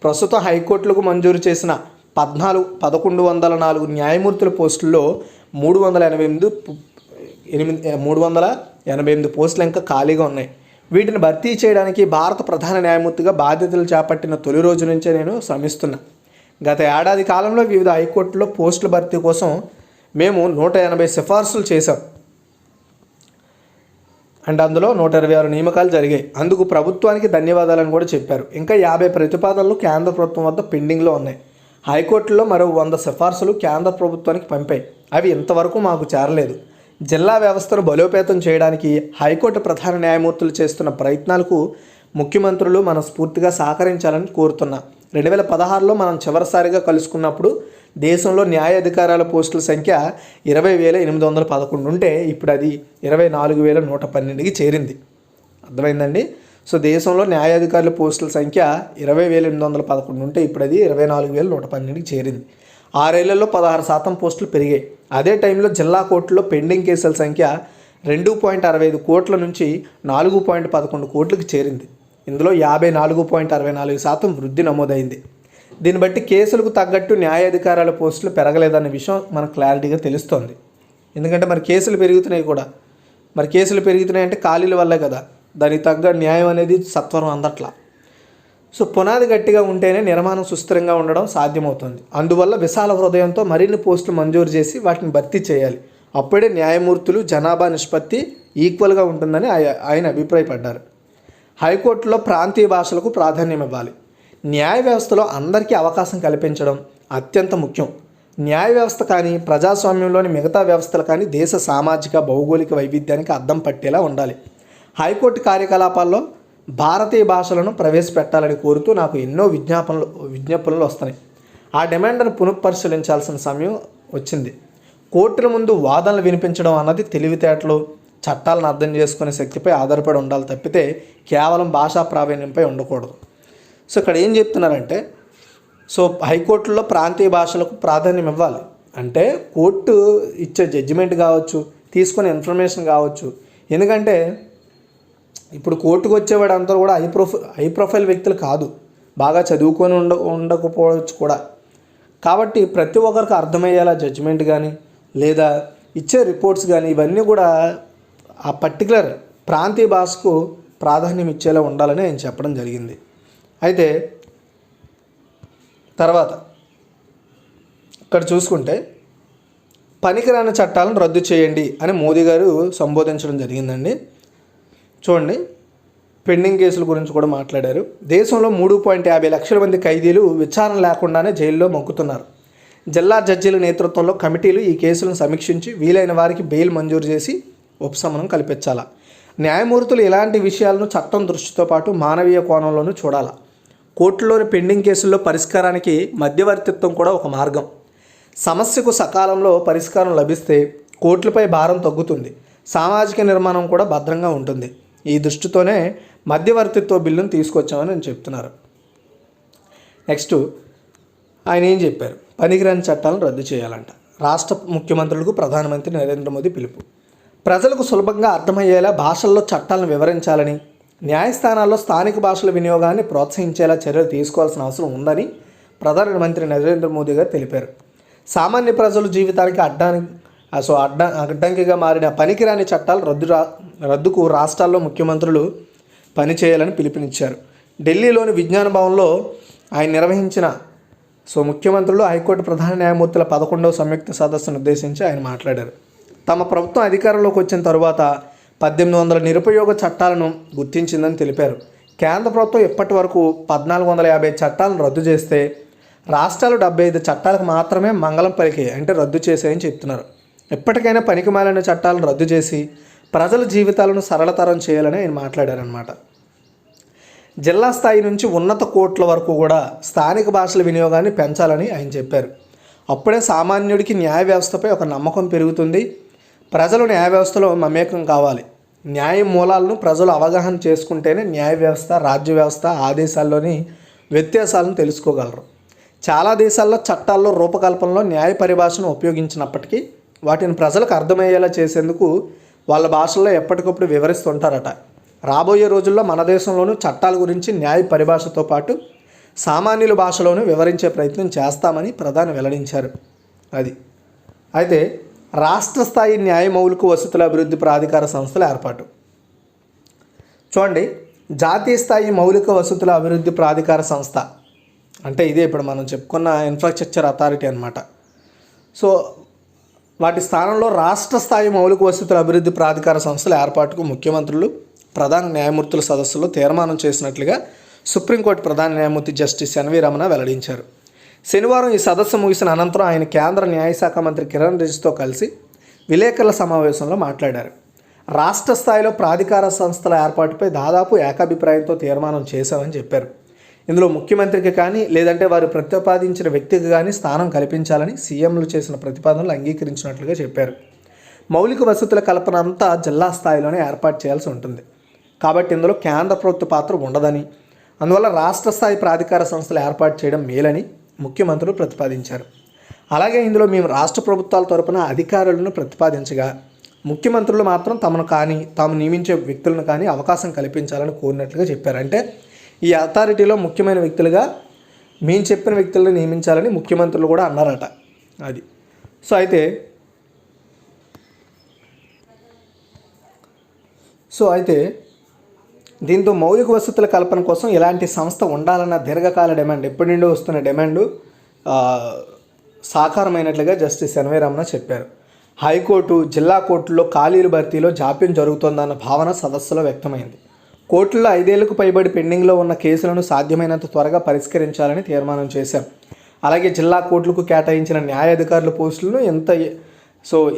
ప్రస్తుతం హైకోర్టులకు మంజూరు చేసిన 1104 న్యాయమూర్తుల పోస్టుల్లో 388 పోస్టులు ఇంకా ఖాళీగా ఉన్నాయి. వీటిని భర్తీ చేయడానికి భారత ప్రధాన న్యాయమూర్తిగా బాధ్యతలు చేపట్టిన తొలి రోజు నుంచే నేను శ్రమిస్తున్నా. గత ఏడాది కాలంలో వివిధ హైకోర్టులో పోస్టుల భర్తీ కోసం మేము 180 సిఫార్సులు చేశాం అండ్ అందులో 126 నియామకాలు జరిగాయి. అందుకు ప్రభుత్వానికి ధన్యవాదాలను కూడా చెప్పారు. ఇంకా 50 ప్రతిపాదనలు కేంద్ర ప్రభుత్వం వద్ద పెండింగ్లో ఉన్నాయి. హైకోర్టులో మరో 100 సిఫార్సులు కేంద్ర ప్రభుత్వానికి పంపాయి. అవి ఇంతవరకు మాకు చేరలేదు. జిల్లా వ్యవస్థను బలోపేతం చేయడానికి హైకోర్టు ప్రధాన న్యాయమూర్తులు చేస్తున్న ప్రయత్నాలకు ముఖ్యమంత్రులు మనస్ఫూర్తిగా సహకరించాలని కోరుతున్నా. 2016లో మనం చివరిసారిగా కలుసుకున్నప్పుడు దేశంలో న్యాయాధికారాల పోస్టుల సంఖ్య 20,811 ఉంటే ఇప్పుడు అది 24,112కి చేరింది. అర్థమైందండి? సో దేశంలో న్యాయాధికారుల పోస్టుల సంఖ్య 20,811 ఉంటే ఇప్పుడు అది 24,112కి చేరింది. 6 ఏళ్లలో 16% పోస్టులు పెరిగాయి. అదే టైంలో జిల్లా కోర్టులో పెండింగ్ కేసుల సంఖ్య 2.65 కోట్ల నుంచి 4.11 కోట్లకు చేరింది. ఇందులో 54.64% వృద్ధి నమోదైంది. దీన్ని బట్టి కేసులకు తగ్గట్టు న్యాయాధికారాల పోస్టులు పెరగలేదన్న విషయం మనకు క్లారిటీగా తెలుస్తోంది. ఎందుకంటే మరి కేసులు పెరుగుతున్నాయి కూడా. మరి కేసులు పెరుగుతున్నాయంటే ఖాళీల వల్లే కదా. దానికి తగ్గ న్యాయం అనేది సత్వరం అందట్లా. సో పునాది గట్టిగా ఉంటేనే నిర్మాణం సుస్థిరంగా ఉండడం సాధ్యమవుతుంది. అందువల్ల విశాల హృదయంతో మరిన్ని పోస్టులు మంజూరు చేసి వాటిని భర్తీ చేయాలి. అప్పుడే న్యాయమూర్తులు జనాభా నిష్పత్తి ఈక్వల్గా ఉంటుందని ఆయన అభిప్రాయపడ్డారు. హైకోర్టులో ప్రాంతీయ భాషలకు ప్రాధాన్యం ఇవ్వాలి. న్యాయ వ్యవస్థలో అందరికీ అవకాశం కల్పించడం అత్యంత ముఖ్యం. న్యాయ వ్యవస్థ కానీ ప్రజాస్వామ్యంలోని మిగతా వ్యవస్థలు కానీ దేశ సామాజిక భౌగోళిక వైవిధ్యానికి అద్దం పట్టేలా ఉండాలి. హైకోర్టు కార్యకలాపాల్లో భారతీయ భాషలను ప్రవేశపెట్టాలని కోరుతూ నాకు ఎన్నో విజ్ఞాపనలు వస్తున్నాయి. ఆ డిమాండ్ను పునఃపరిశీలించాల్సిన సమయం వచ్చింది. కోర్టుల ముందు వాదనలు వినిపించడం అన్నది తెలివితేటలు, చట్టాలను అర్థం చేసుకునే శక్తిపై ఆధారపడి ఉండాలి తప్పితే కేవలం భాషా ప్రావీణ్యంపై ఉండకూడదు. సో ఇక్కడ ఏం చెప్తున్నారంటే, సో హైకోర్టులో ప్రాంతీయ భాషలకు ప్రాధాన్యం ఇవ్వాలి. అంటే కోర్టు ఇచ్చే జడ్జిమెంట్ కావచ్చు, తీసుకునే ఇన్ఫర్మేషన్ కావచ్చు. ఎందుకంటే ఇప్పుడు కోర్టుకు వచ్చేవాడు అందరూ కూడా హై ప్రొఫైల్ వ్యక్తులు కాదు, బాగా చదువుకొని ఉండకపోవచ్చు కూడా. కాబట్టి ప్రతి ఒక్కరికి అర్థమయ్యేలా జడ్జిమెంట్ కానీ లేదా ఇచ్చే రిపోర్ట్స్ కానీ ఇవన్నీ కూడా ఆ పర్టికులర్ ప్రాంతీయ భాషకు ప్రాధాన్యం ఇచ్చేలా ఉండాలని ఆయన చెప్పడం జరిగింది. అయితే తర్వాత ఇక్కడ చూసుకుంటే పనికిరాని చట్టాలను రద్దు చేయండి అని మోదీ గారు సంబోధించడం జరిగిందండి. చూడండి, పెండింగ్ కేసుల గురించి కూడా మాట్లాడారు. దేశంలో 3.50 లక్షల మంది ఖైదీలు విచారణ లేకుండానే జైల్లో మొక్కుతున్నారు. జిల్లా జడ్జీల నేతృత్వంలో కమిటీలు ఈ కేసులను సమీక్షించి వీలైన వారికి బెయిల్ మంజూరు చేసి ఉపశమనం కల్పించాలా. న్యాయమూర్తులు ఇలాంటి విషయాలను చట్టం దృష్టితో పాటు మానవీయ కోణంలోనూ చూడాలా. కోర్టులోని పెండింగ్ కేసుల్లో పరిష్కారానికి మధ్యవర్తిత్వం కూడా ఒక మార్గం. సమస్యకు సకాలంలో పరిష్కారం లభిస్తే కోర్టులపై భారం తగ్గుతుంది, సామాజిక నిర్మాణం కూడా భద్రంగా ఉంటుంది. ఈ దృష్టితోనే మధ్యవర్తిత్వ బిల్లును తీసుకొచ్చామని నేను చెప్తున్నారు. నెక్స్ట్ ఆయన ఏం చెప్పారు? పనికిరాని చట్టాలను రద్దు చేయాలంట. రాష్ట్ర ముఖ్యమంత్రులకు ప్రధానమంత్రి నరేంద్ర మోదీ పిలుపు. ప్రజలకు సులభంగా అర్థమయ్యేలా భాషల్లో చట్టాలను వివరించాలని, న్యాయస్థానాల్లో స్థానిక భాషల వినియోగాన్ని ప్రోత్సహించేలా చర్యలు తీసుకోవాల్సిన అవసరం ఉందని ప్రధానమంత్రి నరేంద్ర మోదీ గారు తెలిపారు. సామాన్య ప్రజల జీవితానికి అడ్డంకిగా మారిన పనికిరాని చట్టాలు రద్దుకు రాష్ట్రాల్లో ముఖ్యమంత్రులు పనిచేయాలని పిలుపునిచ్చారు. ఢిల్లీలోని విజ్ఞాన భవన్లో ఆయన నిర్వహించిన ముఖ్యమంత్రులు హైకోర్టు ప్రధాన న్యాయమూర్తుల 11వ సంయుక్త సదస్సును ఉద్దేశించి ఆయన మాట్లాడారు. తమ ప్రభుత్వం అధికారంలోకి వచ్చిన తరువాత 1800 నిరుపయోగ చట్టాలను గుర్తించిందని తెలిపారు. కేంద్ర ప్రభుత్వం ఇప్పటి వరకు 1450 చట్టాలను రద్దు చేస్తే రాష్ట్రాలు 75 చట్టాలకు మాత్రమే మంగళం పలికాయి, అంటే రద్దు చేసాయని చెప్తున్నారు. ఎప్పటికైనా పనికిమాలిన చట్టాలను రద్దు చేసి ప్రజల జీవితాలను సరళతరం చేయాలని ఆయన మాట్లాడారనమాట. జిల్లా స్థాయి నుంచి ఉన్నత కోర్టుల వరకు కూడా స్థానిక భాషల వినియోగాన్ని పెంచాలని ఆయన చెప్పారు. అప్పుడే సామాన్యుడికి న్యాయ వ్యవస్థపై ఒక నమ్మకం పెరుగుతుంది. ప్రజలు న్యాయ వ్యవస్థలో మమేకం కావాలి. న్యాయ మూలాలను ప్రజలు అవగాహన చేసుకుంటేనే న్యాయ వ్యవస్థ, రాజ్య వ్యవస్థ ఆదేశాల్లోని వ్యత్యాసాలను తెలుసుకోగలరు. చాలా దేశాల్లో చట్టాల్లో రూపకల్పనలో న్యాయ పరిభాషను ఉపయోగించినప్పటికీ వాటిని ప్రజలకు అర్థమయ్యేలా చేసేందుకు వాళ్ళ భాషల్లో ఎప్పటికప్పుడు వివరిస్తుంటారట. రాబోయే రోజుల్లో మన దేశంలోనూ చట్టాల గురించి న్యాయ పరిభాషతో పాటు సామాన్యుల భాషలోనూ వివరించే ప్రయత్నం చేస్తామని ప్రధాని వెల్లడించారు. అయితే రాష్ట్ర స్థాయి న్యాయ మౌలిక వసతుల అభివృద్ధి ప్రాధికార సంస్థల ఏర్పాటు. చూడండి, జాతీయ స్థాయి మౌలిక వసతుల అభివృద్ధి ప్రాధికార సంస్థ అంటే ఇదే ఇప్పుడు మనం చెప్పుకున్న ఇన్ఫ్రాస్ట్రక్చర్ అథారిటీ అన్నమాట. సో వాటి స్థానంలో రాష్ట్ర స్థాయి మౌలిక వసతుల అభివృద్ధి ప్రాధికార సంస్థల ఏర్పాటుకు ముఖ్యమంత్రులు ప్రధాన న్యాయమూర్తుల సదస్సులో తీర్మానం చేసినట్లుగా సుప్రీంకోర్టు ప్రధాన న్యాయమూర్తి జస్టిస్ ఎన్వి రమణ వెల్లడించారు. శనివారం ఈ సదస్సు ముగిసిన అనంతరం ఆయన కేంద్ర న్యాయశాఖ మంత్రి కిరణ్ రిజిజుతో కలిసి విలేకరుల సమావేశంలో మాట్లాడారు. రాష్ట్ర స్థాయిలో ప్రాధికార సంస్థల ఏర్పాటుపై దాదాపు ఏకాభిప్రాయంతో తీర్మానం చేశామని చెప్పారు. ఇందులో ముఖ్యమంత్రికి కానీ లేదంటే వారు ప్రతిపాదించిన వ్యక్తికి కానీ స్థానం కల్పించాలని సీఎంలు చేసిన ప్రతిపాదనలు అంగీకరించినట్లుగా చెప్పారు. మౌలిక వసతుల కల్పన అంతా జిల్లా స్థాయిలోనే ఏర్పాటు చేయాల్సి ఉంటుంది కాబట్టి ఇందులో కేంద్ర ప్రభుత్వ పాత్ర ఉండదని, అందువల్ల రాష్ట్ర స్థాయి ప్రాధికార సంస్థలు ఏర్పాటు చేయడం మేలని ముఖ్యమంత్రులు ప్రతిపాదించారు. అలాగే ఇందులో మేము రాష్ట్ర ప్రభుత్వాల తరపున అధికారులను ప్రతిపాదించగా ముఖ్యమంత్రులు మాత్రం తాము నియమించే వ్యక్తులను కానీ అవకాశం కల్పించాలని కోరినట్లుగా చెప్పారు. అంటే ఈ అథారిటీలో ముఖ్యమైన వ్యక్తులుగా మేము చెప్పిన వ్యక్తులను నియమించాలని ముఖ్యమంత్రులు కూడా అన్నారట. అది అయితే దీంతో మౌలిక వసతుల కల్పన కోసం ఇలాంటి సంస్థ ఉండాలన్న దీర్ఘకాల డిమాండ్, ఎప్పటి నుండో వస్తున్న డిమాండు సాకారమైనట్లుగా జస్టిస్ ఎన్వి రమణ చెప్పారు. హైకోర్టు, జిల్లా కోర్టుల్లో ఖాళీల భర్తీలో జాప్యం జరుగుతోందన్న భావన సదస్సులో వ్యక్తమైంది. కోర్టుల్లో 5 ఏళ్లకు పైబడి పెండింగ్లో ఉన్న కేసులను సాధ్యమైనంత త్వరగా పరిష్కరించాలని తీర్మానం చేశాం. అలాగే జిల్లా కోర్టులకు కేటాయించిన న్యాయాధికారుల పోస్టులను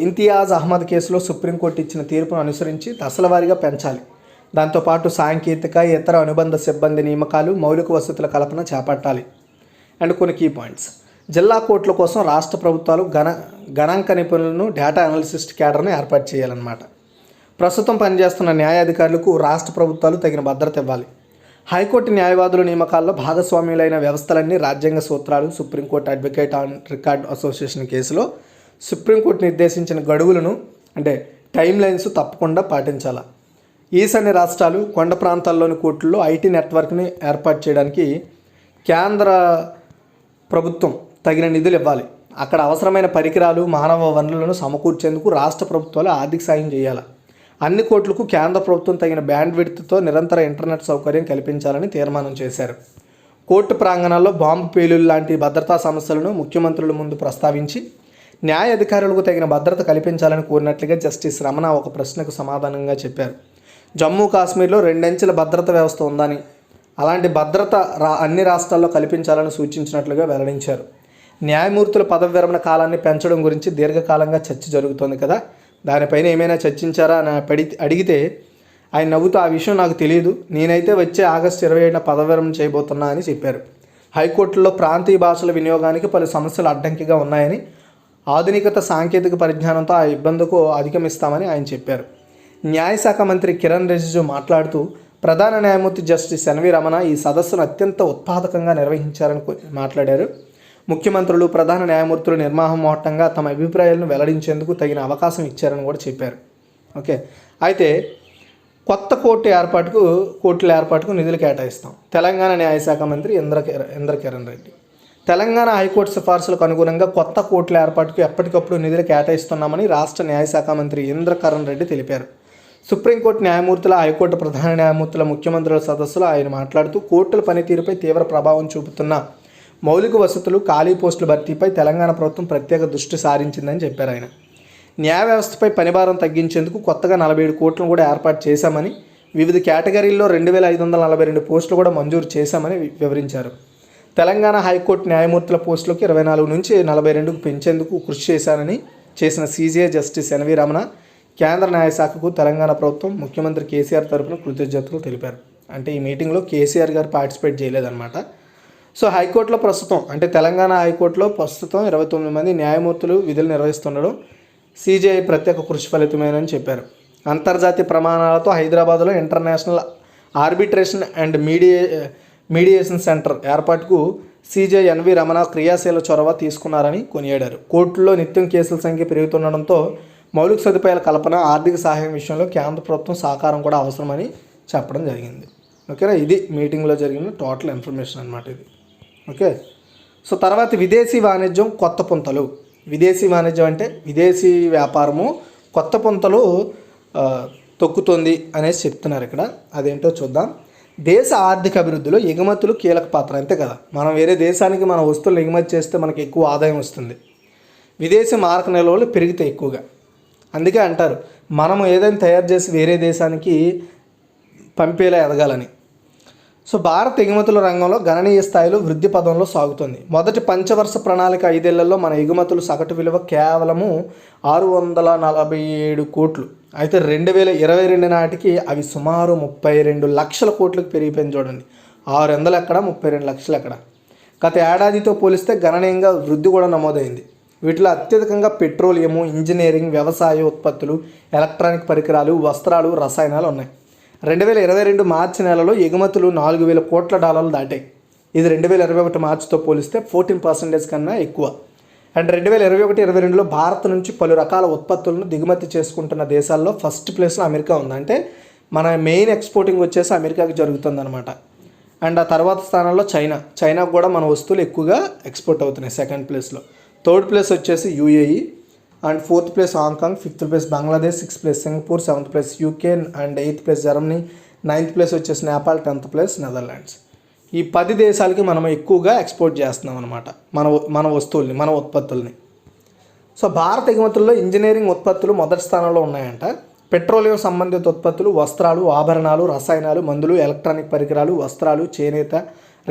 ఇంతియాజ్ అహ్మద్ కేసులో సుప్రీంకోర్టు ఇచ్చిన తీర్పును అనుసరించి దశల వారీగా పెంచాలి. దాంతోపాటు సాంకేతిక, ఇతర అనుబంధ సిబ్బంది నియామకాలు, మౌలిక వసతుల కల్పన చేపట్టాలి. అండ్ కొన్ని కీ పాయింట్స్: జిల్లా కోర్టుల కోసం రాష్ట్ర ప్రభుత్వాలు గణాంక నిపుణులను, డేటా అనాలిసిస్ట్ క్యాడర్ను ఏర్పాటు చేయాలన్నమాట. ప్రస్తుతం పనిచేస్తున్న న్యాయాధికారులకు రాష్ట్ర ప్రభుత్వాలు తగిన భద్రత ఇవ్వాలి. హైకోర్టు న్యాయవాదుల నియామకాల్లో భాగస్వామ్యులైన వ్యవస్థలన్నీ రాజ్యాంగ సూత్రాలు, supreme court advocate on record association కేసులో సుప్రీంకోర్టు నిర్దేశించిన గడువులను అంటే టైం లైన్స్ తప్పకుండా పాటించాలి. ఈశాన్య రాష్ట్రాలు, కొండ ప్రాంతాల్లోని కోర్టుల్లో ఐటీ నెట్వర్క్ని ఏర్పాటు చేయడానికి కేంద్ర ప్రభుత్వం తగిన నిధులు ఇవ్వాలి. అక్కడ అవసరమైన పరికరాలు, మానవ వనరులను సమకూర్చేందుకు రాష్ట్ర ప్రభుత్వాలు ఆర్థిక సాయం చేయాలి. అన్ని కోర్టులకు కేంద్ర ప్రభుత్వం తగిన బ్యాండ్విడ్త్తో నిరంతర ఇంటర్నెట్ సౌకర్యం కల్పించాలని తీర్మానం చేశారు. కోర్టు ప్రాంగణాల్లో బాంబు పేలుళ్లు లాంటి భద్రతా సమస్యలను ముఖ్యమంత్రుల ముందు ప్రస్తావించి న్యాయ అధికారులకు తగిన భద్రత కల్పించాలని కోరినట్లుగా జస్టిస్ రమణ ఒక ప్రశ్నకు సమాధానంగా చెప్పారు. జమ్మూ కాశ్మీర్లో 2 అంచెల భద్రత వ్యవస్థ ఉందని, అలాంటి భద్రత అన్ని రాష్ట్రాల్లో కల్పించాలని సూచించినట్లుగా వెల్లడించారు. న్యాయమూర్తుల పదవి విరమణ కాలాన్ని పెంచడం గురించి దీర్ఘకాలంగా చర్చ జరుగుతోంది కదా, దానిపైన ఏమైనా చర్చించారా అని అడిగితే ఆయన నవ్వుతూ ఆ విషయం నాకు తెలియదు, నేనైతే వచ్చే ఆగస్టు 27న పదవి విరమణ చేయబోతున్నా అని చెప్పారు. హైకోర్టులో ప్రాంతీయ భాషల వినియోగానికి పలు సమస్యలు అడ్డంకిగా ఉన్నాయని, ఆధునికత, సాంకేతిక పరిజ్ఞానంతో ఆ ఇబ్బందుకు అధిగమిస్తామని ఆయన చెప్పారు. న్యాయశాఖ మంత్రి కిరణ్ రిజిజు మాట్లాడుతూ ప్రధాన న్యాయమూర్తి జస్టిస్ ఎన్వి రమణ ఈ సదస్సును అత్యంత ఉత్పాదకంగా నిర్వహించారని మాట్లాడారు. ముఖ్యమంత్రులు, ప్రధాన న్యాయమూర్తులు నిర్మోహమాటంగా తమ అభిప్రాయాలను వెల్లడించేందుకు తగిన అవకాశం ఇచ్చారని కూడా చెప్పారు. ఓకే, అయితే కొత్త కోర్టుల ఏర్పాటుకు నిధులు కేటాయిస్తాం. తెలంగాణ న్యాయశాఖ మంత్రి ఇంద్రకరణ్ రెడ్డి తెలంగాణ హైకోర్టు సిఫార్సులకు అనుగుణంగా కొత్త కోర్టుల ఏర్పాటుకు ఎప్పటికప్పుడు నిధులు కేటాయిస్తున్నామని రాష్ట్ర న్యాయశాఖ మంత్రి ఇంద్రకరణ్ రెడ్డి తెలిపారు. సుప్రీంకోర్టు న్యాయమూర్తుల, హైకోర్టు ప్రధాన న్యాయమూర్తుల, ముఖ్యమంత్రుల సదస్సులో ఆయన మాట్లాడుతూ కోర్టుల పనితీరుపై తీవ్ర ప్రభావం చూపుతున్న మౌలిక వసతులు, ఖాళీ పోస్టుల భర్తీపై తెలంగాణ ప్రభుత్వం ప్రత్యేక దృష్టి సారించిందని చెప్పారు. ఆయన న్యాయ వ్యవస్థపై పనిభారం తగ్గించేందుకు కొత్తగా 47 కోట్లను కూడా ఏర్పాటు చేశామని, వివిధ కేటగిరీల్లో 2542 పోస్టులు కూడా మంజూరు చేశామని వివరించారు. తెలంగాణ హైకోర్టు న్యాయమూర్తుల పోస్టులకు 24 నుంచి 42కు పెంచేందుకు కృషి చేసిన సీజే జస్టిస్ ఎన్వి రమణ కేంద్ర న్యాయశాఖకు తెలంగాణ ప్రభుత్వం, ముఖ్యమంత్రి కేసీఆర్ తరపున కృతజ్ఞతలు తెలిపారు. అంటే ఈ మీటింగ్లో కేసీఆర్ గారు పార్టిసిపేట్ చేయలేదన్నమాట. హైకోర్టులో ప్రస్తుతం అంటే తెలంగాణ హైకోర్టులో ప్రస్తుతం 29 మంది న్యాయమూర్తులు విధులు నిర్వహిస్తుండడం సీజేఐ ప్రత్యేక కృషి ఫలితమేనని చెప్పారు. అంతర్జాతీయ ప్రమాణాలతో హైదరాబాద్లో international arbitration and mediation centre ఏర్పాటుకు సీజే ఎన్వి రమణ క్రియాశీల చొరవ తీసుకున్నారని కొనియాడారు. కోర్టుల్లో నిత్యం కేసుల సంఖ్య పెరుగుతుండడంతో మౌలిక సదుపాయాల కల్పన, ఆర్థిక సహాయం విషయంలో కేంద్ర ప్రభుత్వం సహకారం కూడా అవసరమని చెప్పడం జరిగింది. ఓకేనా, ఇది మీటింగ్లో జరిగిన టోటల్ ఇన్ఫర్మేషన్ అన్నమాట ఇది. ఓకే, తర్వాత విదేశీ వాణిజ్యం కొత్త పుంతలు. విదేశీ వాణిజ్యం అంటే విదేశీ వ్యాపారము కొత్త పుంతలు తొక్కుతుంది అనేసి చెప్తున్నారు ఇక్కడ. అదేంటో చూద్దాం. దేశ ఆర్థిక అభివృద్ధిలో ఎగుమతులు కీలక పాత్ర, అంతే కదా. మనం వేరే దేశానికి మన వస్తువులు ఎగుమతి చేస్తే మనకి ఎక్కువ ఆదాయం వస్తుంది, విదేశీ మారక నిల్వలు పెరిగితే ఎక్కువగా. అందుకే అంటారు మనము ఏదైనా తయారు చేసి వేరే దేశానికి పంపేలా ఎదగాలని. సో భారత్ ఎగుమతుల రంగంలో గణనీయ స్థాయిలో వృద్ధి పదంలో సాగుతుంది. మొదటి పంచవర్ష ప్రణాళిక 5 ఏళ్లలో మన ఎగుమతులు సగటు విలువ కేవలము 647 కోట్లు. అయితే 2022 నాటికి అవి సుమారు 32 లక్షల కోట్లకు పెరిగిపోయింది. చూడండి, 600 ఎక్కడ, 32 లక్షలు ఎక్కడ. గత ఏడాదితో పోలిస్తే గణనీయంగా వృద్ధి కూడా నమోదైంది. వీటిలో అత్యధికంగా పెట్రోలియము, ఇంజనీరింగ్, వ్యవసాయ ఉత్పత్తులు, ఎలక్ట్రానిక్ పరికరాలు, వస్త్రాలు, రసాయనాలు ఉన్నాయి. 2022 మార్చి నెలలో ఎగుమతులు $4,000 కోట్ల దాటాయి. ఇది 2021 మార్చితో పోలిస్తే 14% కన్నా ఎక్కువ. అండ్ 2021-22లో భారత్ నుంచి పలు రకాల ఉత్పత్తులను దిగుమతి చేసుకుంటున్న దేశాల్లో ఫస్ట్ ప్లేస్లో అమెరికా ఉంది. అంటే మన మెయిన్ ఎక్స్పోర్టింగ్ వచ్చేసి అమెరికాకి జరుగుతుందన్నమాట. అండ్ ఆ తర్వాత స్థానంలో చైనాకు కూడా మన వస్తువులు ఎక్కువగా ఎక్స్పోర్ట్ అవుతున్నాయి సెకండ్ ప్లేస్లో. థర్డ్ ప్లేస్ వచ్చేసి UAE, and 4th place Hong Kong, 5th place Bangladesh, 6th place Singapore, 7th place UK, and 8th place Germany, 9th place వచ్చేసి నేపాల్, 10th ప్లేస్ నెదర్లాండ్స్. ఈ 10 దేశాలకి మనం ఎక్కువగా ఎక్స్పోర్ట్ చేస్తున్నాం అనమాట మన వస్తువుల్ని, మన ఉత్పత్తుల్ని. సో భారత ఎగుమతుల్లో ఇంజనీరింగ్ ఉత్పత్తులు మొదటి స్థానంలో ఉన్నాయంట. పెట్రోలియం సంబంధిత ఉత్పత్తులు, వస్త్రాలు, ఆభరణాలు, రసాయనాలు, మందులు, ఎలక్ట్రానిక్ పరికరాలు, వస్త్రాలు, చేనేత,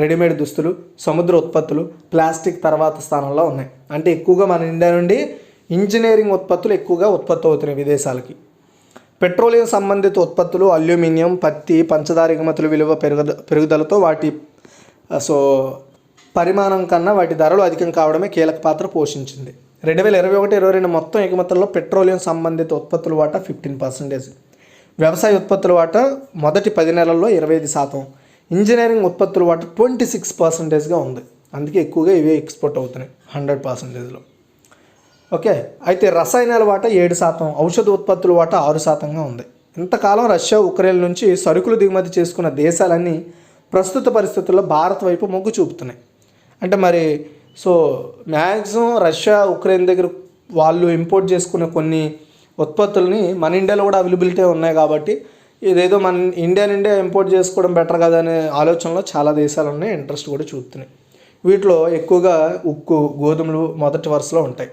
రెడీమేడ్ దుస్తులు, సముద్ర ఉత్పత్తులు, ప్లాస్టిక్ తర్వాత స్థానంలో ఉన్నాయి. అంటే ఎక్కువగా మన ఇండియా నుండి ఇంజనీరింగ్ ఉత్పత్తులు ఎక్కువగా ఉత్పత్తి అవుతున్నాయి విదేశాలకి. పెట్రోలియం సంబంధిత ఉత్పత్తులు, అల్యూమినియం, పత్తి, పంచదార ఎగుమతుల విలువ పెరుగుదలతో వాటి పరిమాణం కన్నా వాటి ధరలు అధికం కావడమే కీలక పాత్ర పోషించింది. 2021-22 మొత్తం ఎగుమతుల్లో పెట్రోలియం సంబంధిత ఉత్పత్తుల వాటా 15%, వ్యవసాయ ఉత్పత్తుల వాటా మొదటి 10 నెలల్లో 25%, ఇంజనీరింగ్ ఉత్పత్తుల వాటా 26%గా ఉంది. అందుకే ఎక్కువగా ఇవే ఎక్స్పోర్ట్ అవుతున్నాయి 100%లో. ఓకే, అయితే రసాయనాల వాటా 7%, ఔషధ ఉత్పత్తుల వాటా 6%గా ఉంది. ఇంతకాలం రష్యా, ఉక్రెయిన్ నుంచి సరుకులు దిగుమతి చేసుకున్న దేశాలన్నీ ప్రస్తుత పరిస్థితుల్లో భారత్ వైపు మొగ్గు చూపుతున్నాయి. అంటే మరి మ్యాక్సిమం రష్యా, ఉక్రెయిన్ దగ్గర వాళ్ళు ఇంపోర్ట్ చేసుకునే కొన్ని ఉత్పత్తుల్ని మన ఇండియాలో కూడా అవైలబిలిటీ ఉన్నాయి. కాబట్టి ఇదేదో మన ఇండియా నుండే ఇంపోర్ట్ చేసుకోవడం బెటర్ కదా అనే ఆలోచనలో చాలా దేశాలు ఉన్నాయి, ఇంట్రెస్ట్ కూడా చూపుతున్నాయి. వీటిలో ఎక్కువగా ఉక్కు, గోధుమలు మొదటి వరుసలో ఉంటాయి.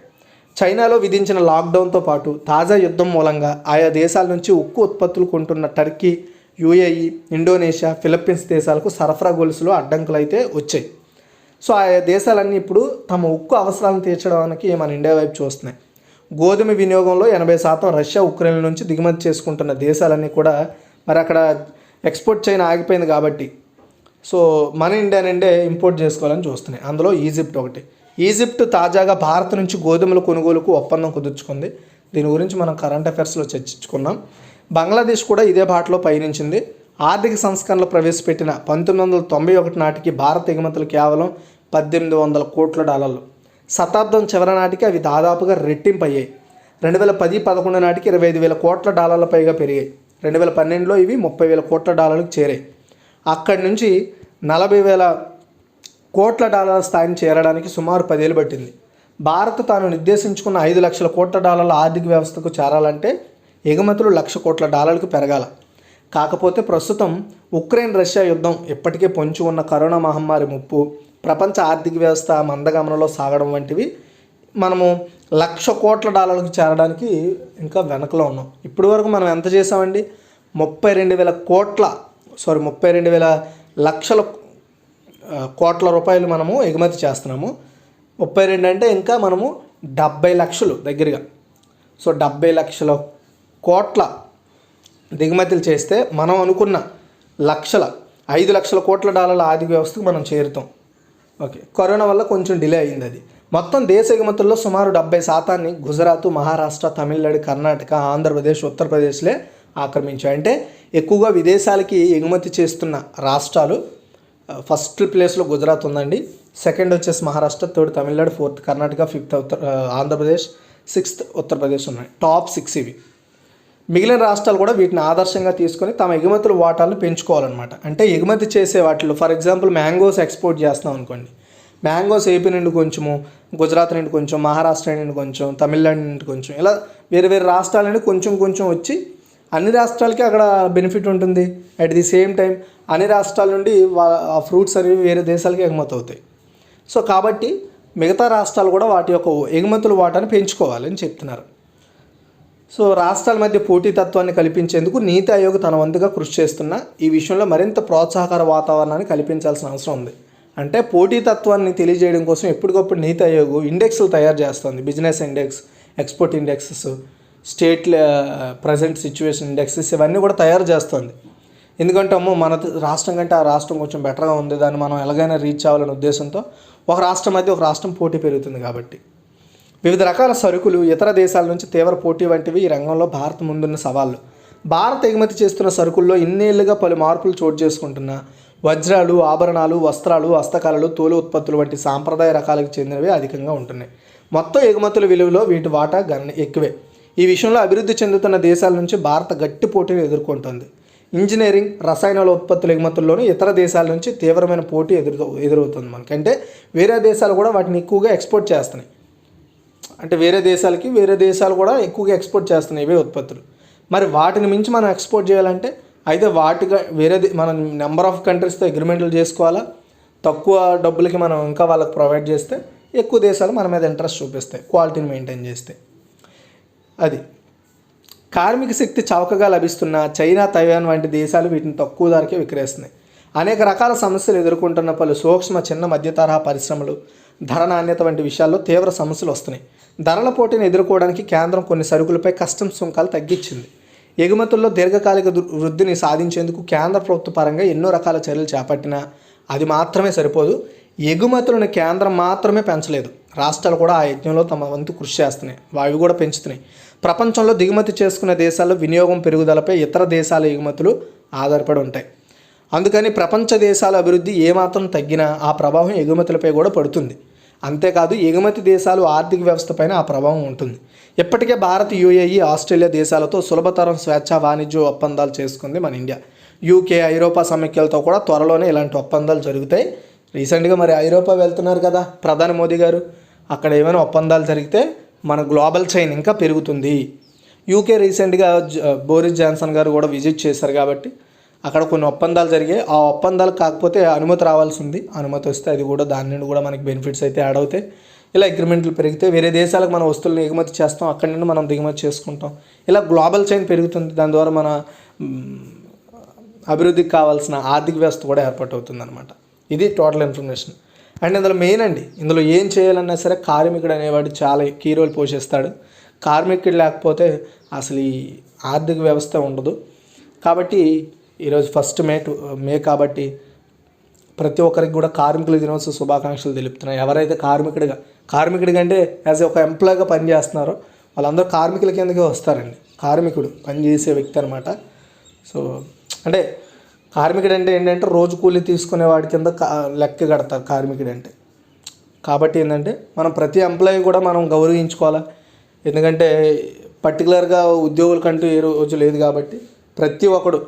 చైనాలో విధించిన లాక్డౌన్తో పాటు తాజా యుద్ధం మూలంగా ఆయా దేశాల నుంచి ఉక్కు ఉత్పత్తులు కొంటున్న టర్కీ, యూఏఈ, ఇండోనేషియా, ఫిలిప్పీన్స్ దేశాలకు సరఫరా గొలుసులో అడ్డంకులు అయితే వచ్చాయి. సో ఆయా దేశాలన్నీ ఇప్పుడు తమ ఉక్కు అవసరాలను తీర్చడానికి మన ఇండియా వైపు చూస్తున్నాయి. గోధుమ వినియోగంలో 80% రష్యా, ఉక్రెయిన్ నుంచి దిగుమతి చేసుకుంటున్న దేశాలన్నీ కూడా మరి అక్కడ ఎక్స్పోర్ట్ చైన్ ఆగిపోయింది కాబట్టి మన ఇండియా నుండే ఇంపోర్ట్ చేసుకోవాలని చూస్తున్నాయి. అందులో ఈజిప్ట్ ఒకటి. ఈజిప్ట్ తాజాగా భారత్ నుంచి గోధుమల కొనుగోలుకు ఒప్పందం కుదుర్చుకుంది. దీని గురించి మనం కరెంట్ అఫైర్స్లో చర్చించుకున్నాం. బంగ్లాదేశ్ కూడా ఇదే బాటలో పయనించింది. ఆర్థిక సంస్కరణలు ప్రవేశపెట్టిన 1991 నాటికి భారత ఎగుమతులు కేవలం $1,800 కోట్ల. శతాబ్దం చివరి నాటికి అవి దాదాపుగా రెట్టింపు అయ్యాయి. 2010-11 నాటికి $25,000 కోట్ల పైగా పెరిగాయి. 2012లో ఇవి $30,000 కోట్ల చేరాయి. అక్కడి నుంచి $40,000 కోట్ల స్థాయిని చేరడానికి సుమారు 10 ఏళ్ళు పట్టింది. భారత్ తాను నిర్దేశించుకున్న $5 లక్షల కోట్ల ఆర్థిక వ్యవస్థకు చేరాలంటే ఎగుమతులు $1,00,000 కోట్ల పెరగాల. కాకపోతే ప్రస్తుతం ఉక్రెయిన్, రష్యా యుద్ధం, ఇప్పటికే పొంచి ఉన్న కరోనా మహమ్మారి ముప్పు, ప్రపంచ ఆర్థిక వ్యవస్థ మందగమనంలో సాగడం వంటివి మనము $1,00,000 కోట్ల చేరడానికి ఇంకా వెనకలో ఉన్నాం. ఇప్పటి వరకు మనం ఎంత చేసామండి? 32,000 లక్షల కోట్ల రూపాయలు మనము ఎగుమతి చేస్తున్నాము. 32 అంటే ఇంకా మనము 70 లక్షలు దగ్గరగా. 70 లక్షల కోట్ల దిగుమతులు చేస్తే మనం అనుకున్న 5 లక్షల కోట్ల ఆర్థిక వ్యవస్థకు మనం చేరుతాం. ఓకే, కరోనా వల్ల కొంచెం డిలే అయింది అది. మొత్తం దేశ ఎగుమతుల్లో సుమారు 70% గుజరాత్, మహారాష్ట్ర, తమిళనాడు, కర్ణాటక, ఆంధ్రప్రదేశ్, ఉత్తరప్రదేశ్లే ఆక్రమించాయి. అంటే ఎక్కువగా విదేశాలకి ఎగుమతి చేస్తున్న రాష్ట్రాలు ఫస్ట్ ప్లేస్లో గుజరాత్ ఉందండి. సెకండ్ వచ్చేసి Maharashtra, third Tamil Nadu, fourth Karnataka, fifth Andhra Pradesh, 6th Uttar Pradesh ఉన్నాయి. టాప్ 6 ఇవి. మిగిలిన రాష్ట్రాలు కూడా వీటిని ఆదర్శంగా తీసుకొని తమ ఎగుమతుల వాటాలను పెంచుకోవాలన్నమాట. అంటే ఎగుమతి చేసే వాటిలో ఫర్ ఎగ్జాంపుల్ మ్యాంగోస్ ఎక్స్పోర్ట్ చేస్తాం అనుకోండి. మ్యాంగోస్ ఏపీ నుండి కొంచెము, గుజరాత్ నుండి కొంచెం, మహారాష్ట్ర నుండి కొంచెం, తమిళనాడు నుండి కొంచెం, ఇలా వేరే వేరే రాష్ట్రాల నుండి కొంచెం కొంచెం వచ్చి అన్ని రాష్ట్రాలకి అక్కడ బెనిఫిట్ ఉంటుంది. అట్ ది సేమ్ టైం అన్ని రాష్ట్రాల నుండి ఆ ఫ్రూట్స్ అనేవి వేరే దేశాలకి ఎగుమతి అవుతాయి. కాబట్టి మిగతా రాష్ట్రాలు కూడా వాటి యొక్క ఎగుమతుల వాటాను పెంచుకోవాలని చెప్తున్నారు. సో రాష్ట్రాల మధ్య పోటీతత్వాన్ని కల్పించేందుకు నీతి ఆయోగ్ తన వంతుగా కృషి చేస్తున్న ఈ విషయంలో మరింత ప్రోత్సాహకర వాతావరణాన్ని కల్పించాల్సిన అవసరం ఉంది. అంటే పోటీతత్వాన్ని తెలియజేయడం కోసం ఎప్పటికప్పుడు నీతి ఆయోగ్ ఇండెక్స్లు తయారు చేస్తుంది. Business index, export indexes, state present situation indexes ఇవన్నీ కూడా తయారు చేస్తుంది. ఎందుకంటే మన రాష్ట్రం కంటే ఆ రాష్ట్రం కొంచెం బెటర్గా ఉంది, దాన్ని మనం ఎలాగైనా రీచ్ అవ్వాలనే ఉద్దేశంతో ఒక రాష్ట్రం మధ్య ఒక రాష్ట్రం పోటీ పెరుగుతుంది. కాబట్టి వివిధ రకాల సరుకులు ఇతర దేశాల నుంచి తీవ్ర పోటీ వంటివి ఈ రంగంలో భారత్ ముందున్న సవాళ్ళు. భారత్ ఎగుమతి చేస్తున్న సరుకుల్లో ఇన్నేళ్లుగా పలు మార్పులు చోటు చేసుకుంటున్న వజ్రాలు, ఆభరణాలు, వస్త్రాలు, హస్తకళలు, తోలు ఉత్పత్తులు వంటి సాంప్రదాయ రకాలకు చెందినవి అధికంగా ఉంటున్నాయి. మొత్తం ఎగుమతుల విలువలో వీటి వాటా ఎక్కువే. ఈ విషయంలో అభివృద్ధి చెందుతున్న దేశాల నుంచి భారత గట్టి పోటీని ఎదుర్కొంటుంది. ఇంజనీరింగ్, రసాయనాల ఉత్పత్తుల ఎగుమతుల్లోనూ ఇతర దేశాల నుంచి తీవ్రమైన పోటీ ఎదురవుతుంది మనకి. అంటే వేరే దేశాలు కూడా వాటిని ఎక్కువగా ఎక్స్పోర్ట్ చేస్తున్నాయి. అంటే వేరే దేశాలు కూడా ఎక్కువగా ఎక్స్పోర్ట్ చేస్తున్నాయి ఇవే ఉత్పత్తులు. మరి వాటిని మించి మనం ఎక్స్పోర్ట్ చేయాలంటే అయితే వాటిగా మనం నెంబర్ ఆఫ్ కంట్రీస్తో అగ్రిమెంట్లు చేసుకోవాలా, తక్కువ డబ్బులకి మనం ఇంకా వాళ్ళకి ప్రొవైడ్ చేస్తే ఎక్కువ దేశాలు మన మీద ఇంట్రెస్ట్ చూపిస్తాయి క్వాలిటీని మెయింటైన్ చేస్తే. అది కార్మిక శక్తి చౌకగా లభిస్తున్న చైనా, తైవాన్ వంటి దేశాలు వీటిని తక్కువ ధరకే విక్రయిస్తున్నాయి. అనేక రకాల సమస్యలు ఎదుర్కొంటున్న పలు సూక్ష్మ, చిన్న, మధ్య తరహా పరిశ్రమలు ధర, నాణ్యత వంటి విషయాల్లో తీవ్ర సమస్యలు వస్తున్నాయి. ధరల పోటీని ఎదుర్కోవడానికి కేంద్రం కొన్ని సరుకులపై కస్టమ్స్ సుంకాలు తగ్గించింది. ఎగుమతుల్లో దీర్ఘకాలిక వృద్ధిని సాధించేందుకు కేంద్ర ప్రభుత్వ పరంగా ఎన్నో రకాల చర్యలు చేపట్టినా అది మాత్రమే సరిపోదు. ఎగుమతులను కేంద్రం మాత్రమే పెంచలేదు, రాష్ట్రాలు కూడా ఆ యజ్ఞంలో తమ వంతు కృషి చేస్తున్నాయి, అవి కూడా పెంచుతున్నాయి. ప్రపంచంలో దిగుమతి చేసుకునే దేశాల్లో వినియోగం పెరుగుదలపై ఇతర దేశాల ఎగుమతులు ఆధారపడి ఉంటాయి. అందుకని ప్రపంచ దేశాల అభివృద్ధి ఏమాత్రం తగ్గినా ఆ ప్రభావం ఎగుమతులపై కూడా పడుతుంది. అంతేకాదు ఎగుమతి దేశాలు ఆర్థిక వ్యవస్థపైన ఆ ప్రభావం ఉంటుంది. ఇప్పటికే భారత్, యుఏఈ, ఆస్ట్రేలియా దేశాలతో సులభతరం స్వేచ్ఛా వాణిజ్య ఒప్పందాలు చేసుకుంది మన ఇండియా. యూకే, ఐరోపా సమైక్యాలతో కూడా త్వరలోనే ఇలాంటి ఒప్పందాలు జరుగుతాయి. రీసెంట్గా మరి ఐరోపా వెళ్తున్నారు కదా ప్రధాని మోదీ గారు, అక్కడ ఏమైనా ఒప్పందాలు జరిగితే మన గ్లోబల్ చైన్ ఇంకా పెరుగుతుంది. యూకే రీసెంట్గా బోరిస్ జాన్సన్ గారు కూడా విజిట్ చేశారు కాబట్టి అక్కడ కొన్ని ఒప్పందాలు జరిగాయి. ఆ ఒప్పందాలు కాకపోతే అనుమతి రావాల్సి ఉంది. అనుమతి వస్తే అది కూడా దాని నుండి కూడా మనకి బెనిఫిట్స్ అయితే యాడ్ అవుతాయి. ఇలా అగ్రిమెంట్లు పెరిగితే వేరే దేశాలకు మన వస్తువులను ఎగుమతి చేస్తాం, అక్కడి నుండి మనం దిగుమతి చేసుకుంటాం. ఇలా గ్లోబల్ చైన్ పెరుగుతుంది. దాని ద్వారా మన అభివృద్ధికి కావాల్సిన ఆర్థిక వ్యవస్థ కూడా ఏర్పాటవుతుంది అనమాట. ఇది టోటల్ ఇన్ఫర్మేషన్. అండ్ ఇందులో ఏం చేయాలన్నా సరే కార్మికుడు అనేవాడు చాలా కీ రోల్ పోషిస్తాడు. కార్మికుడు లేకపోతే అసలు ఈ ఆర్థిక వ్యవస్థ ఉండదు. కాబట్టి ఈరోజు 1 మే కాబట్టి ప్రతి ఒక్కరికి కూడా కార్మికుల దినోత్సవ శుభాకాంక్షలు తెలుపుతున్నాయి. ఎవరైతే కార్మికుడిగా అంటే యాజ్ ఒక ఎంప్లాయ్గా పనిచేస్తున్నారో వాళ్ళందరూ కార్మికుల కిందకే వస్తారండి. కార్మికుడు పనిచేసే వ్యక్తి అనమాట. సో అంటే కార్మికుడు అంటే ఏంటంటే రోజు కూలీ తీసుకునే వాడి కింద లెక్క కడతారు కార్మికుడు అంటే. కాబట్టి ఏంటంటే మనం ప్రతి ఎంప్లాయీ కూడా మనం గౌరవించుకోవాలి. ఎందుకంటే పర్టికులర్గా ఉద్యోగులకంటూ ఏ రోజు లేదు కాబట్టి ప్రతి ఒక్కడు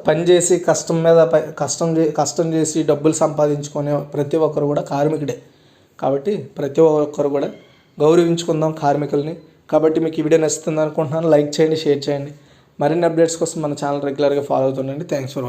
పనిచేసి కష్టం చేసి డబ్బులు సంపాదించుకునే ప్రతి ఒక్కరు కూడా కార్మికుడే. కాబట్టి ప్రతి ఒక్కరు కూడా గౌరవించుకుందాం కార్మికుల్ని. కాబట్టి మీకు ఈ వీడియో నచ్చుతుంది అనుకుంటున్నాను. లైక్ చేయండి, షేర్ చేయండి. మరిన్ని అప్డేట్స్ కోసం మన ఛానల్ రెగ్యులర్గా ఫాలో అవుతుండండి. Thanks for watching.